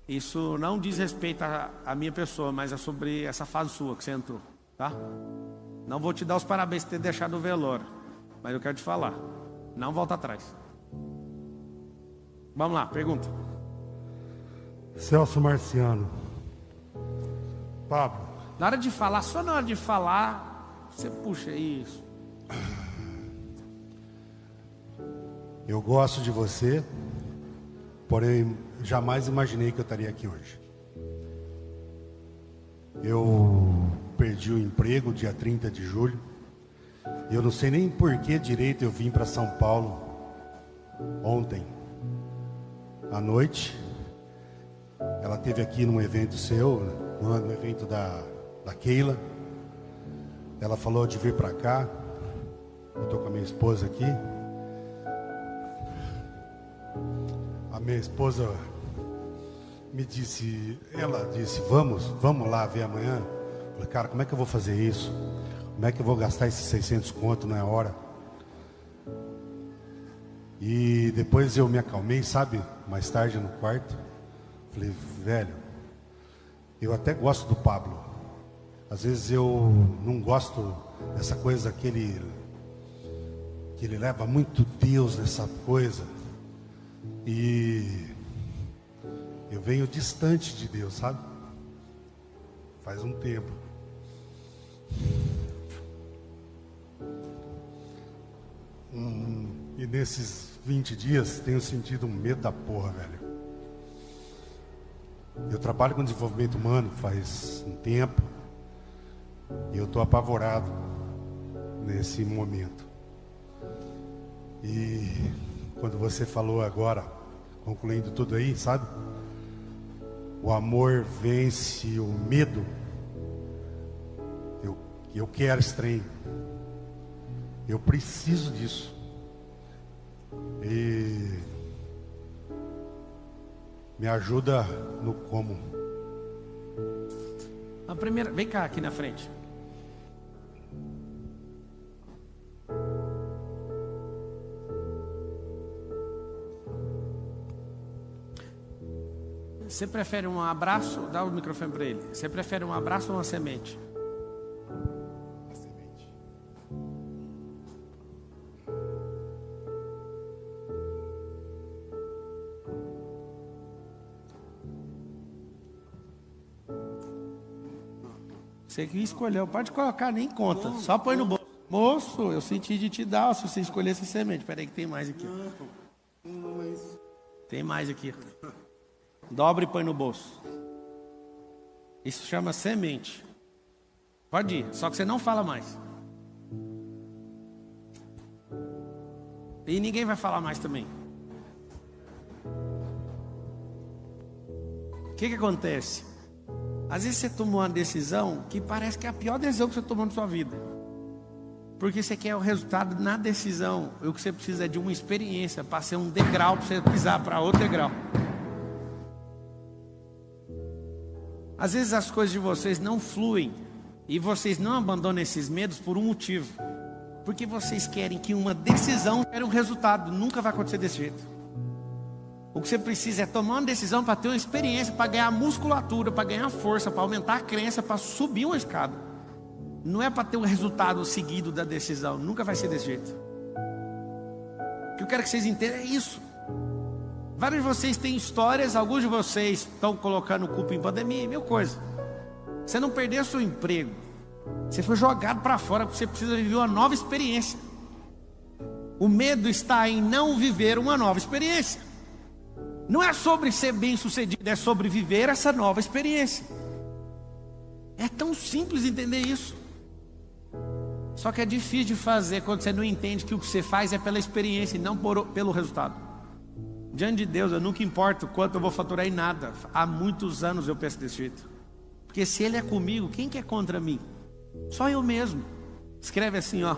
Isso não diz respeito à minha pessoa, mas é sobre essa fase sua que você entrou, tá? Não vou te dar os parabéns por ter deixado o velório, mas eu quero te falar, não volta atrás. Vamos lá, pergunta.
Celso Marciano. Pablo.
Na hora de falar, só na hora de falar, você puxa isso.
Eu gosto de você, porém jamais imaginei que eu estaria aqui hoje. Eu perdi o emprego dia 30 de julho. Eu não sei nem por que direito eu vim para São Paulo ontem à noite. Ela esteve aqui num evento seu, no evento da Keila. Ela falou de vir para cá. Eu estou com a minha esposa aqui. A minha esposa ela disse, vamos lá ver amanhã. Eu falei, cara, como é que eu vou fazer isso? Como é que eu vou gastar esses 600 conto na hora? E depois eu me acalmei, sabe? Mais tarde no quarto. Falei, velho, eu até gosto do Pablo. Às vezes eu não gosto dessa coisa que ele leva muito Deus nessa coisa. E eu venho distante de Deus, sabe? Faz um tempo. E nesses 20 dias tenho sentido um medo da porra, velho. Eu trabalho com desenvolvimento humano faz um tempo. E eu estou apavorado nesse momento. E quando você falou agora, concluindo tudo aí, sabe? O amor vence o medo. Eu quero esse trem. Eu preciso disso. E me ajuda no como.
A primeira, vem cá aqui na frente. Você prefere um abraço? Dá o microfone para ele. Você prefere um abraço ou uma semente?
Uma semente.
Você que escolheu, pode colocar, nem conta. Só põe no bolso. Moço, eu senti de te dar se você escolhesse semente. Espera aí que tem mais aqui.
Não, mas...
Tem mais aqui. Dobra e põe no bolso. Isso chama semente. Pode ir, só que você não fala mais. E ninguém vai falar mais também. O que acontece? Às vezes você tomou uma decisão que parece que é a pior decisão que você tomou na sua vida. Porque você quer o resultado na decisão. E o que você precisa é de uma experiência para ser um degrau, para você pisar para outro degrau. Às vezes as coisas de vocês não fluem e vocês não abandonam esses medos por um motivo. Porque vocês querem que uma decisão gere um resultado. Nunca vai acontecer desse jeito. O que você precisa é tomar uma decisão para ter uma experiência, para ganhar musculatura, para ganhar força, para aumentar a crença, para subir uma escada. Não é para ter um resultado seguido da decisão. Nunca vai ser desse jeito. O que eu quero que vocês entendam é isso. Vários de vocês têm histórias, alguns de vocês estão colocando culpa em pandemia e mil coisas. Você não perdeu seu emprego, Você foi jogado para fora porque você precisa viver uma nova experiência. O medo está em não viver uma nova experiência. Não é sobre ser bem sucedido, é sobre viver essa nova experiência. É tão simples entender isso. Só que é difícil de fazer quando você não entende que o que você faz é pela experiência e não pelo resultado. Diante de Deus, eu nunca importo quanto eu vou faturar em nada. Há muitos anos eu penso desse jeito. Porque se Ele é comigo, quem que é contra mim? Só eu mesmo. Escreve assim, ó: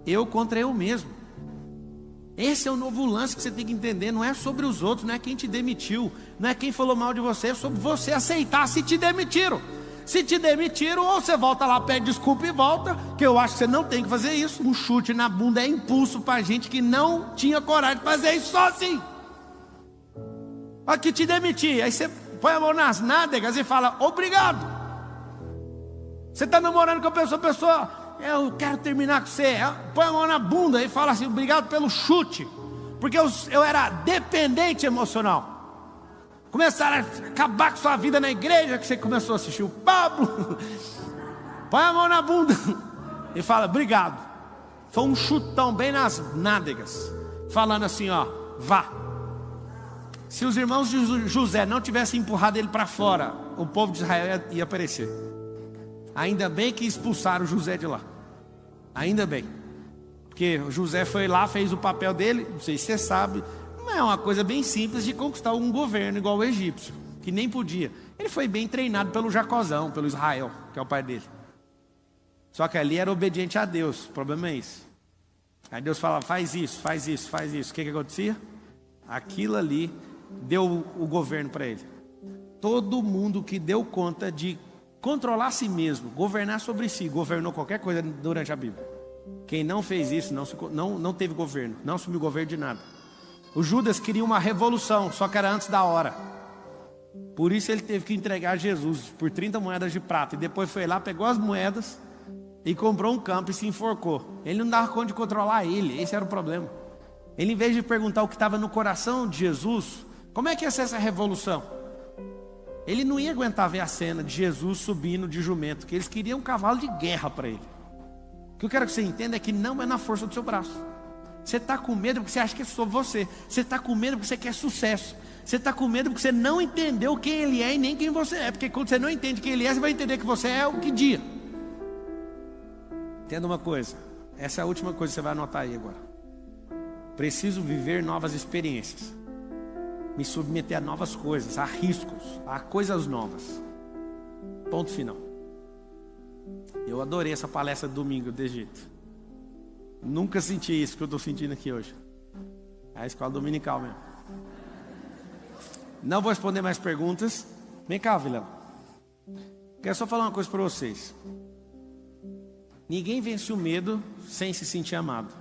eu contra eu mesmo. Esse é o novo lance que você tem que entender. Não é sobre os outros, não é quem te demitiu, não é quem falou mal de você, é sobre você aceitar se te demitiram. Se te demitiram, ou você volta lá, pede desculpa e volta, que eu acho que você não tem que fazer isso. Um chute na bunda é impulso para gente que não tinha coragem de fazer isso sozinho. Aqui te demiti, aí você põe a mão nas nádegas e fala obrigado. Você está namorando com a pessoa, eu quero terminar com você, põe a mão na bunda e fala assim, obrigado pelo chute, porque eu era dependente emocional. Começaram a acabar com sua vida na igreja, que você começou a assistir o Pablo. Põe a mão na bunda e fala obrigado. Foi um chutão bem nas nádegas, falando assim, ó, vá. Se os irmãos de José não tivessem empurrado ele para fora, o povo de Israel ia perecer. Ainda bem que expulsaram José de lá. Ainda bem. Porque José foi lá, fez o papel dele. Não sei se você sabe, não é uma coisa bem simples de conquistar um governo igual o egípcio, que nem podia. Ele foi bem treinado pelo Jacozão, pelo Israel, que é o pai dele. Só que ali era obediente a Deus. O problema é isso. Aí Deus fala, faz isso, faz isso, faz isso. O que acontecia? Aquilo ali deu o governo para ele. Todo mundo que deu conta de controlar a si mesmo, governar sobre si, governou qualquer coisa durante a Bíblia. Quem não fez isso não teve governo, não assumiu governo de nada. O Judas queria uma revolução, só que era antes da hora. Por isso ele teve que entregar Jesus por 30 moedas de prata. E depois foi lá, pegou as moedas e comprou um campo e se enforcou. Ele não dava conta de controlar ele, esse era o problema. Ele, em vez de perguntar o que estava no coração de Jesus, como é que ia ser essa revolução? Ele não ia aguentar ver a cena de Jesus subindo de jumento, que eles queriam um cavalo de guerra para ele. O que eu quero que você entenda é que não é na força do seu braço. Você está com medo porque você acha que é sobre você. Você está com medo porque você quer sucesso. Você está com medo porque você não entendeu quem Ele é e nem quem você é. Porque quando você não entende quem Ele é, você vai entender que você é o que dia. Entenda uma coisa. Essa é a última coisa que você vai anotar aí agora. Preciso viver novas experiências. Me submeter a novas coisas, a riscos, a coisas novas. Ponto final. Eu adorei essa palestra de domingo desse jeito. Nunca senti isso que eu estou sentindo aqui hoje. É a escola dominical mesmo. Não vou responder mais perguntas. Vem cá, Vilela. Quero só falar uma coisa para vocês. Ninguém vence o medo sem se sentir amado.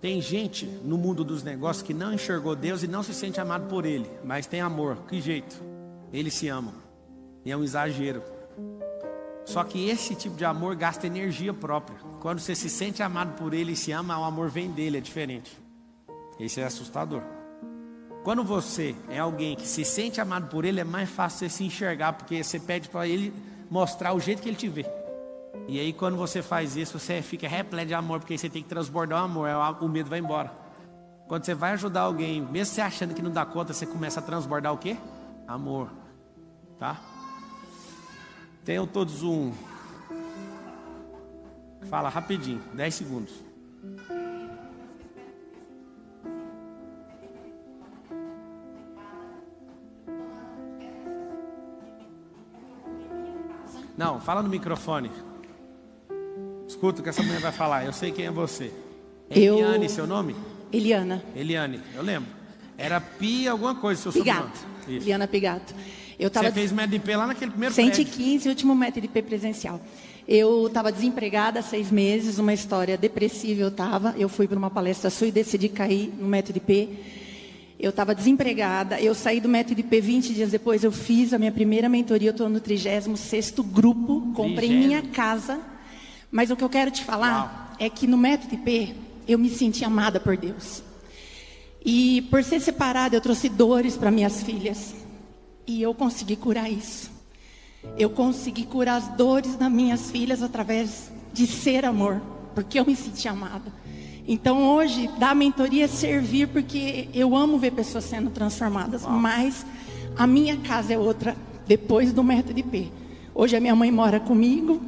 Tem gente no mundo dos negócios que não enxergou Deus e não se sente amado por Ele, mas tem amor. Que jeito? Eles se amam. E é um exagero. Só que esse tipo de amor gasta energia própria. Quando você se sente amado por Ele e se ama, o amor vem dele, é diferente. Esse é assustador. Quando você é alguém que se sente amado por Ele, é mais fácil você se enxergar, porque você pede para Ele mostrar o jeito que Ele te vê. E aí quando você faz isso, você fica repleto de amor, porque aí você tem que transbordar o amor, o medo vai embora. Quando você vai ajudar alguém, mesmo você achando que não dá conta, você começa a transbordar o quê? Amor. Tá? Tenham todos um... Fala rapidinho, 10 segundos. Não, fala no microfone. Escuta o que essa mulher vai falar, eu sei quem é você. Eliane, seu nome?
Eliana.
Eliane, eu lembro. Era Pi alguma coisa, seu
Pigato.
sobrenome.
Eliana Pigato.
Você fez MEDP lá naquele primeiro
115, último MEDP presencial. Eu estava desempregada há 6 meses, uma história depressiva eu estava. Eu fui para uma palestra sua e decidi cair no MEDP. Eu estava desempregada, eu saí do MEDP 20 dias depois, eu fiz a minha primeira mentoria, eu estou no 36º grupo, comprei minha casa. Mas o que eu quero te falar é que no MEDP eu me senti amada por Deus. E por ser separada, eu trouxe dores para minhas filhas. E eu consegui curar isso. Eu consegui curar as dores das minhas filhas através de ser amor, porque eu me senti amada. Então hoje, dar mentoria é servir, porque eu amo ver pessoas sendo transformadas. Mas a minha casa é outra, depois do método IP. Hoje a minha mãe mora comigo.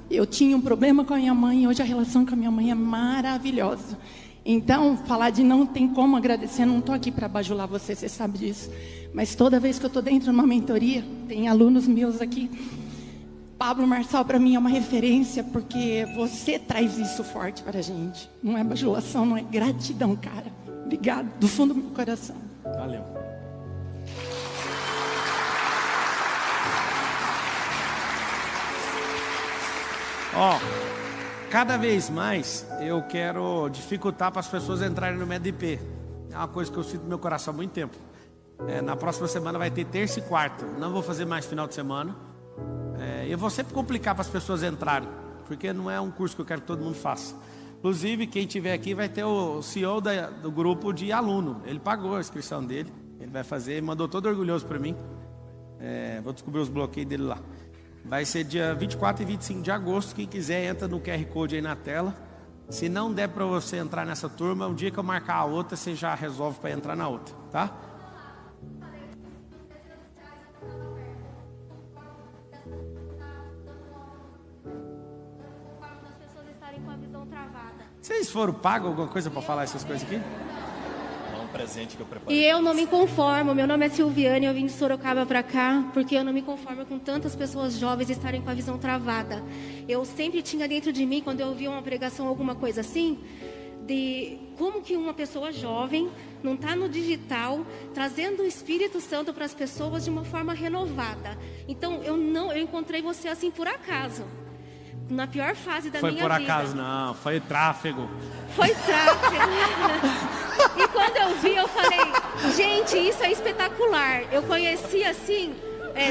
Eu tinha um problema com a minha mãe, hoje a relação com a minha mãe é maravilhosa. Então, falar de não tem como agradecer, não estou aqui para bajular você sabe disso. Mas toda vez que eu estou dentro de uma mentoria, tem alunos meus aqui. Pablo Marçal para mim é uma referência, porque você traz isso forte para a gente. Não é bajulação, não é gratidão, cara. Obrigado, do fundo do meu coração.
Valeu. Ó, cada vez mais eu quero dificultar para as pessoas entrarem no método IP. É uma coisa que eu sinto no meu coração há muito tempo. Na próxima semana vai ter terça e quarta. Não vou fazer mais final de semana. Eu vou sempre complicar para as pessoas entrarem, porque não é um curso que eu quero que todo mundo faça. Inclusive, quem tiver aqui vai ter o CEO do grupo de aluno. Ele pagou a inscrição dele. Ele vai fazer, mandou todo orgulhoso para mim. Vou descobrir os bloqueios dele lá. Vai ser dia 24 e 25 de agosto. Quem quiser, entra no QR Code aí na tela. Se não der para você entrar nessa turma, o dia que eu marcar a outra, você já resolve para entrar na outra, tá? Vocês foram pagos alguma coisa para falar essas coisas aqui?
Presente que eu preparei.
E eu não me conformo. Meu nome é Silviane, eu vim de Sorocaba para cá porque eu não me conformo com tantas pessoas jovens estarem com a visão travada. Eu sempre tinha dentro de mim, quando eu ouvia uma pregação, alguma coisa assim, de como que uma pessoa jovem não está no digital, trazendo o Espírito Santo para as pessoas de uma forma renovada. Então eu encontrei você assim por acaso. Na pior fase da minha vida.
Foi por acaso, não. Foi tráfego.
Foi tráfego. E quando eu vi, eu falei, gente, isso é espetacular. Eu conheci assim,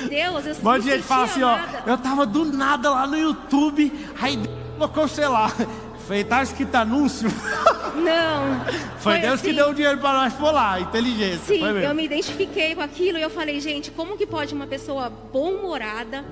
Deus. Eu
Bom dia, gente fala assim, amada. Ó. Eu tava do nada lá no YouTube, aí colocou, sei lá. Foi, tá escrito anúncio?
Não.
Foi Deus assim, que deu o dinheiro para nós por lá, inteligência.
Sim, eu me identifiquei com aquilo e eu falei, gente, como que pode uma pessoa bom-humorada,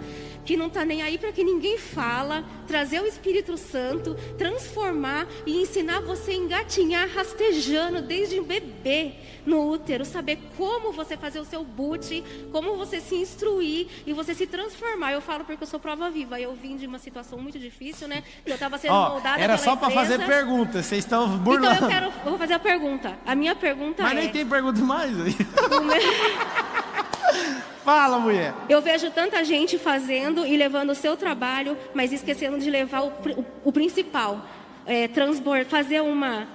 que não está nem aí para que ninguém fala, trazer o Espírito Santo, transformar e ensinar você a engatinhar rastejando desde um bebê no útero, saber como você fazer o seu boot, como você se instruir e você se transformar. Eu falo porque eu sou prova viva, eu vim de uma situação muito difícil, né? Eu estava sendo moldada
era
pela
só para fazer pergunta, vocês estão burlando.
Então eu vou fazer a pergunta. A minha pergunta
Mas nem tem pergunta mais aí. Fala, mulher.
Eu vejo tanta gente fazendo e levando o seu trabalho, mas esquecendo de levar o principal. Fazer uma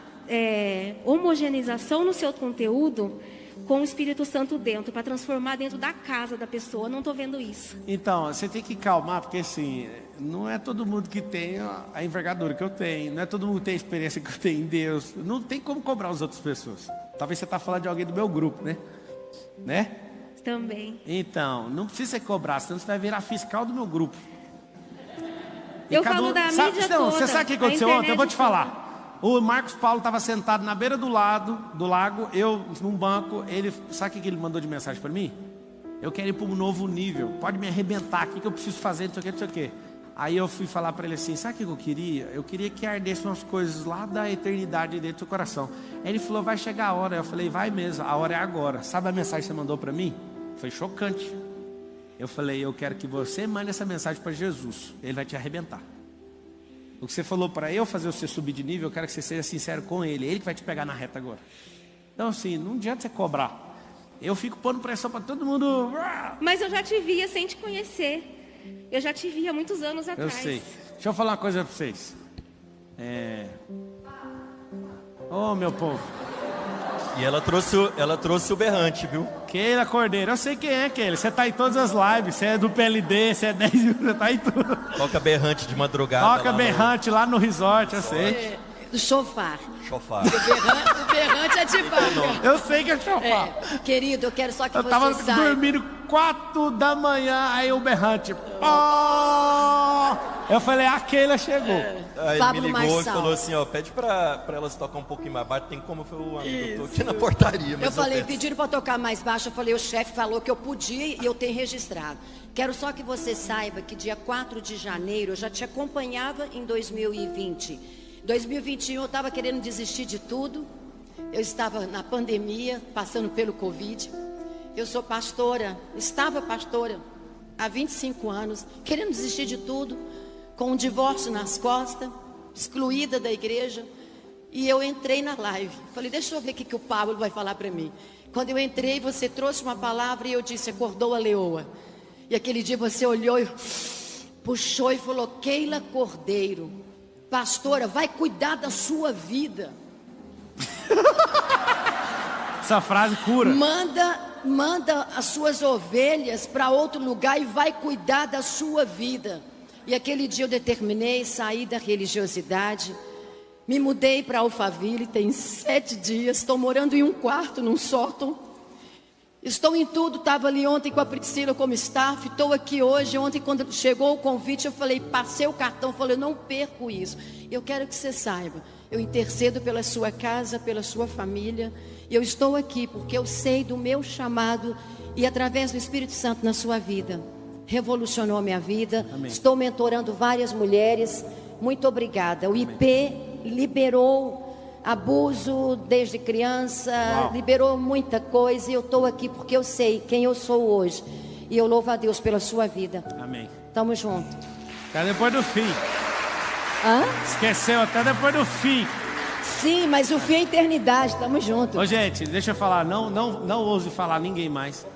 homogeneização no seu conteúdo com o Espírito Santo dentro, para transformar dentro da casa da pessoa. Não estou vendo isso.
Então, você tem que calmar, porque assim, não é todo mundo que tem a envergadura que eu tenho, não é todo mundo que tem a experiência que eu tenho em Deus. Não tem como cobrar as outras pessoas. Talvez você está falando de alguém do meu grupo, né?
Também.
Então, não precisa ser cobrar, senão você vai virar fiscal do meu grupo.
Eu falo da mídia toda.
Você sabe o que aconteceu ontem? Eu vou te falar. O Marcos Paulo estava sentado na beira do lago, eu num banco. Ele, sabe o que ele mandou de mensagem para mim? Eu quero ir para um novo nível. Pode me arrebentar aqui que eu preciso fazer, não sei o que. Aí eu fui falar para ele assim, sabe o que eu queria? Eu queria que ardessem umas coisas lá da eternidade dentro do coração. Aí ele falou, vai chegar a hora. Eu falei, vai mesmo, a hora é agora. Sabe a mensagem que você mandou para mim? Foi chocante. Eu falei, eu quero que você mande essa mensagem para Jesus. Ele vai te arrebentar. O que você falou para eu fazer você subir de nível, eu quero que você seja sincero com ele. Ele que vai te pegar na reta agora. Então assim, não adianta você cobrar. Eu fico pondo pressão para todo mundo.
Mas eu já te via sem te conhecer. Eu já te vi há muitos anos atrás.
Eu sei. Deixa eu falar uma coisa para vocês. Ô, meu povo.
E ela trouxe o berrante, viu?
Keila Cordeiro, eu sei quem é, Keila. Você tá em todas as lives, você é do PLD, você é 10 minutos, você tá em tudo.
Toca berrante de madrugada.
Toca berrante lá no resort, eu sei.
Do chofar.
Chofar.
O berrante é de vaca.
Eu sei que é chofar.
Querido, eu quero só que
eu
você
tava
saiba.
dormindo 4 da manhã, aí o berrante. Oh! Eu falei, a Keila chegou.
Aí
Pablo
ele me ligou e
Marçal.
falou assim, ó, pede pra elas tocar um pouquinho mais baixo. Tem como, eu amigo, eu tô aqui na portaria. Mas
Eu falei,
penso.
pediram para tocar mais baixo. Eu falei, o chefe falou que eu podia e eu tenho registrado. Quero só que você saiba que dia 4 de janeiro eu já te acompanhava em 2020. 2021 eu estava querendo desistir de tudo. Eu estava na pandemia, passando pelo Covid. Eu sou pastora, estava pastora há 25 anos, querendo desistir de tudo, com um divórcio nas costas, excluída da igreja. E eu entrei na live. Falei, deixa eu ver o que o Pablo vai falar para mim. Quando eu entrei, você trouxe uma palavra e eu disse, acordou a leoa. E aquele dia você olhou e puxou e falou, Keila Cordeiro, pastora, vai cuidar da sua vida.
Essa frase cura.
Manda as suas ovelhas para outro lugar e vai cuidar da sua vida. E aquele dia eu determinei sair da religiosidade. Me mudei para Alphaville, tem 7 dias. Estou morando em um quarto, num sótão. Estou em tudo, estava ali ontem com a Priscila como staff. Estou aqui hoje. Ontem quando chegou o convite eu falei, passei o cartão. Falei, eu não perco isso. Eu quero que você saiba. Eu intercedo pela sua casa, pela sua família. E eu estou aqui porque eu sei do meu chamado e através do Espírito Santo na sua vida. Revolucionou a minha vida.
Amém.
Estou mentorando várias mulheres. Muito obrigada. O IP liberou abuso desde criança, liberou muita coisa. E eu estou aqui porque eu sei quem eu sou hoje. E eu louvo a Deus pela sua vida.
Amém.
Tamo junto.
Até depois do fim.
Hã?
Esqueceu, até depois do fim.
Sim, mas o fim é a eternidade. Tamo junto.
Ô, gente, deixa eu falar, não ouse falar ninguém mais.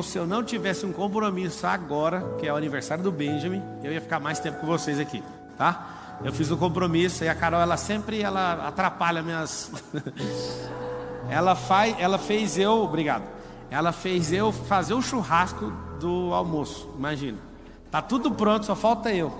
Se eu não tivesse um compromisso agora, que é o aniversário do Benjamin, eu ia ficar mais tempo com vocês aqui, tá? Eu fiz um compromisso e a Carol, ela sempre atrapalha minhas... ela fez eu fazer o churrasco do almoço, imagina. Tá tudo pronto, só falta eu.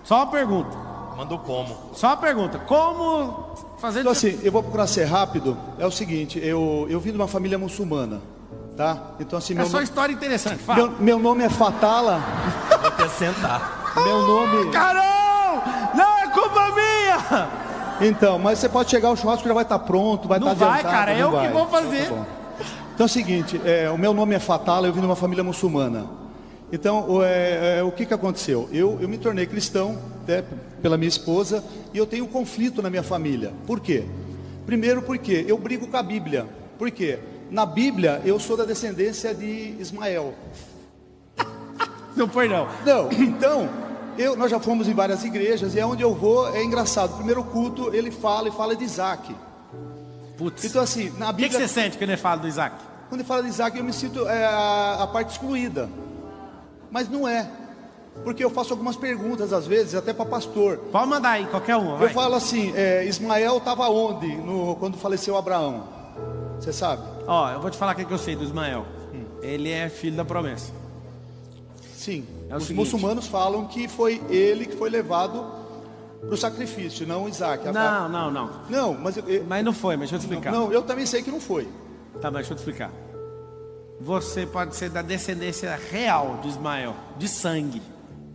Só uma pergunta.
Mandou como?
Só uma pergunta. Como fazer...
Então assim, eu vou procurar ser rápido. É o seguinte, eu vim de uma família muçulmana, tá? Então assim,
É só história interessante, fala.
meu nome é Fatala.
Vou até sentar.
Meu nome...
Carol! Não é culpa minha!
Então, mas você pode chegar, o churrasco já vai estar pronto, vai
Não
estar
vai,
adiantado.
cara,
não
eu
vai.
que vou fazer.
Então, tá bom. Então é o seguinte, o meu nome é Fatala, eu vim de uma família muçulmana. Então, o que aconteceu? Eu me tornei cristão, né, pela minha esposa, e eu tenho um conflito na minha família. Por quê? Primeiro porque eu brigo com a Bíblia. Por quê? Na Bíblia, eu sou da descendência de Ismael.
Não foi não.
Não, então, nós já fomos em várias igrejas, e onde eu vou, é engraçado. O primeiro culto, ele fala de Isaac.
Putz.
Então assim, na
O que
Bíblia...
você sente quando ele fala do Isaac?
Quando ele fala de Isaac, eu me sinto a parte excluída. Mas não é. Porque eu faço algumas perguntas, às vezes, até para pastor.
Pode mandar aí, qualquer uma, vai.
Eu falo assim, Ismael estava onde quando faleceu Abraão? Você sabe?
Ó, eu vou te falar o que eu sei do Ismael. Ele é filho da promessa.
Sim.
É o
Os
seguinte.
muçulmanos falam que foi ele que foi levado para o sacrifício, não Isaac.
Não.
Não, mas...
Mas não foi, mas deixa eu te explicar.
Não, eu também sei que não foi.
Tá, mas deixa eu te explicar. Você pode ser da descendência real de Ismael, de sangue.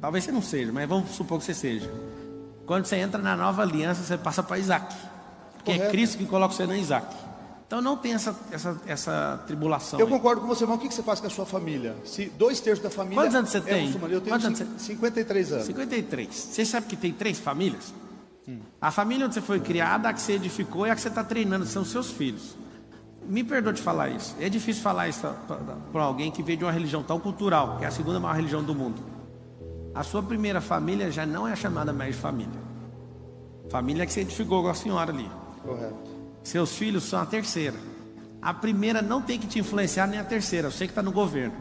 Talvez você não seja, mas vamos supor que você seja. Quando você entra na nova aliança, você passa para Isaac. Porque
Correto.
é Cristo que coloca você no Isaac. Então não tem essa tribulação.
Eu
aí.
concordo com você, mas o que você faz com a sua família? Se 2/3 da família...
Quantos anos você
é
tem?
muçulmana, eu tenho
Quantos anos você-
53 anos.
53. Você sabe que tem 3 famílias? A família onde você foi criada, a que você edificou e a que você está treinando, são seus filhos. Me perdoe de falar isso. É difícil falar isso para alguém que veio de uma religião tão cultural, que é a segunda maior religião do mundo. A sua primeira família já não é chamada mais de família. Família que você edificou com a senhora ali.
Correto.
Seus filhos são a terceira. A primeira não tem que te influenciar, nem a terceira. Eu sei que está no governo.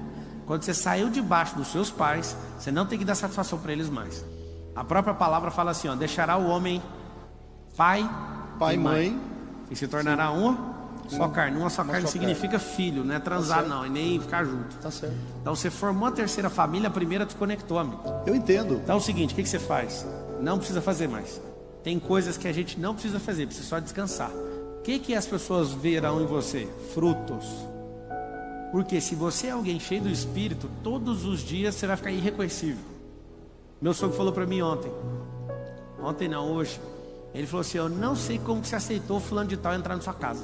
Quando você saiu debaixo dos seus pais, você não tem que dar satisfação para eles mais. A própria palavra fala assim, ó, deixará o homem pai
Pai
e
e mãe.
e se tornará uma só carne. Uma só carne
só
significa filho, não é transar
certo.
não, e nem ficar junto.
Tá certo.
Então você formou a terceira família, a primeira desconectou, amigo.
Eu entendo.
Então é o seguinte, o que você faz? Não precisa fazer mais. Tem coisas que a gente não precisa fazer, precisa só descansar. O que as pessoas verão em você? Frutos. Porque se você é alguém cheio do Espírito, todos os dias você vai ficar irreconhecível. Meu sogro falou para mim ontem não, hoje, ele falou assim: eu não sei como que você aceitou fulano de tal entrar na sua casa.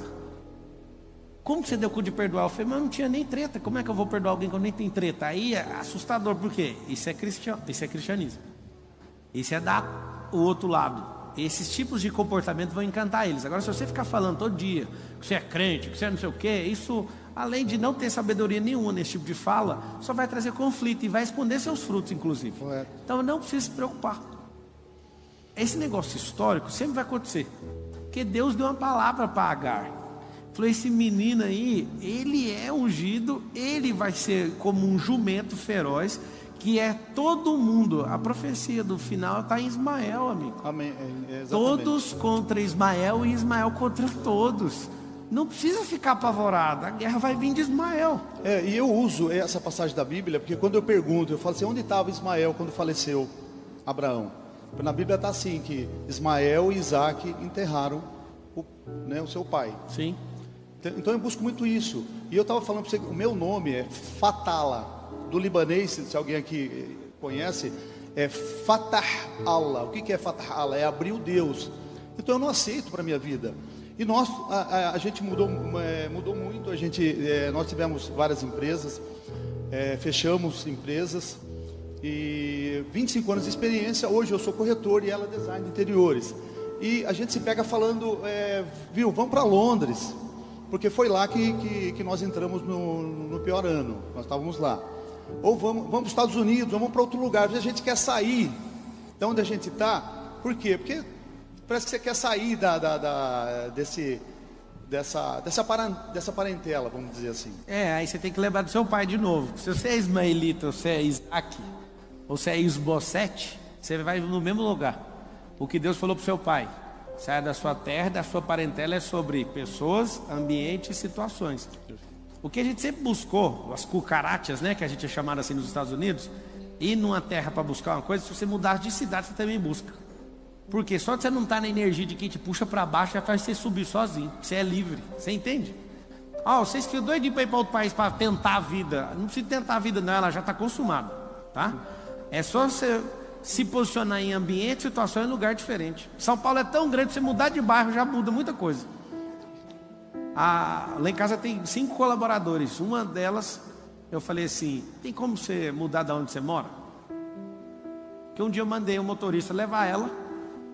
Como que você deu cu de perdoar? Eu falei: mas eu não tinha nem treta, como é que eu vou perdoar alguém que eu nem tenho treta? Aí é assustador, por quê? Isso é cristianismo. Isso é dar o outro lado. Esses tipos de comportamento vão encantar eles. Agora, se você ficar falando todo dia que você é crente, que você é não sei o quê, isso, além de não ter sabedoria nenhuma nesse tipo de fala, só vai trazer conflito e vai esconder seus frutos, inclusive.
Correto.
Então não precisa se preocupar. Esse negócio histórico sempre vai acontecer, porque Deus deu uma palavra para Agar. Falou: esse menino aí, ele é ungido, ele vai ser como um jumento feroz, que é todo mundo. A profecia do final está em Ismael, amigo.
Amém. Exatamente.
Todos contra Ismael e Ismael contra todos. Não precisa ficar apavorado, a guerra vai vir de Ismael.
E eu uso essa passagem da Bíblia, porque quando eu pergunto, eu falo assim: onde estava Ismael quando faleceu Abraão? Na Bíblia está assim, que Ismael e Isaac enterraram o seu pai.
Sim.
Então eu busco muito isso. E eu estava falando para você, o meu nome é Fatala, do libanês, se alguém aqui conhece, é Fatah Allah. O que é Fatah Allah? É abrir o Deus. Então eu não aceito para a minha vida. E a gente mudou muito. Nós tivemos várias empresas, fechamos empresas, e 25 anos de experiência. Hoje eu sou corretor e ela é design de interiores. E a gente se pega falando, vamos para Londres, porque foi lá que nós entramos no pior ano. Nós estávamos lá. Ou vamos para os Estados Unidos, vamos para outro lugar. A gente quer sair de onde a gente está. Por quê? Porque parece que você quer sair dessa parentela, vamos dizer assim.
Aí você tem que lembrar do seu pai de novo. Se você é ismaelita, ou você é Isaac, ou você é Isbosete, você vai no mesmo lugar. O que Deus falou para o seu pai: saia da sua terra, da sua parentela, é sobre pessoas, ambiente e situações. O que a gente sempre buscou, as cucarachas, né, que a gente é chamado assim nos Estados Unidos, ir numa terra para buscar uma coisa, se você mudar de cidade, você também busca. Porque só de você não estar na energia de quem te puxa para baixo, já faz você subir sozinho. Você é livre, você entende? Vocês ficam doidinhos para ir para outro país para tentar a vida. Não precisa tentar a vida não, ela já está consumada, tá? É só você se posicionar em ambiente, situação e lugar diferente. São Paulo é tão grande, você mudar de bairro já muda muita coisa. Lá em casa tem 5 colaboradores. Uma delas, eu falei assim: tem como você mudar de onde você mora? Porque um dia eu mandei um motorista levar ela.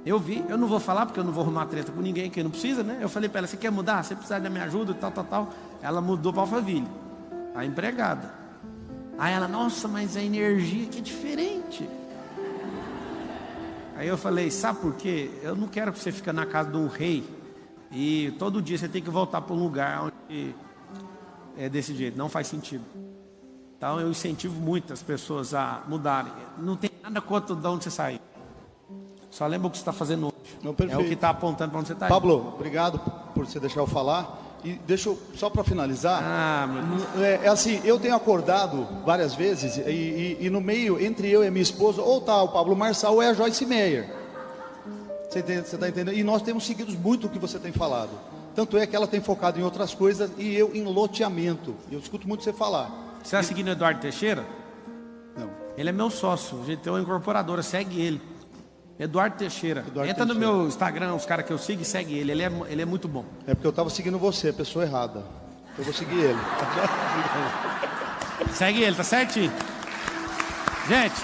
Eu não vou falar porque eu não vou arrumar treta com ninguém, que não precisa, né? Eu falei para ela: você quer mudar? Você precisa da minha ajuda, tal. Ela mudou para Alphaville, a empregada. Aí ela: nossa, mas a energia aqui é diferente. Aí eu falei: sabe por quê? Eu não quero que você fique na casa de um rei e todo dia você tem que voltar para um lugar onde é desse jeito. Não faz sentido. Então eu incentivo muito as pessoas a mudarem. Não tem nada contra de onde você sair. Só lembra o que você está fazendo hoje.
Não, perfeito.
É o que está apontando para onde você está indo.
Pablo, obrigado por você deixar eu falar. E deixa eu, só para finalizar,
meu Deus.
Assim, eu tenho acordado várias vezes e no meio, entre eu e minha esposa, ou tá o Pablo Marçal ou é a Joyce Meyer. Você está entendendo? E nós temos seguido muito o que você tem falado. Tanto é que ela tem focado em outras coisas e eu em loteamento. Eu escuto muito você falar.
Você está seguindo o Eduardo Teixeira?
Não.
Ele é meu sócio, a gente tem uma incorporadora, segue ele. Eduardo Teixeira. Entra no meu Instagram, os caras que eu sigo, e segue ele. Ele é muito bom.
É porque eu estava seguindo você, a pessoa errada. Eu vou seguir ele.
Segue ele, tá certinho? Gente,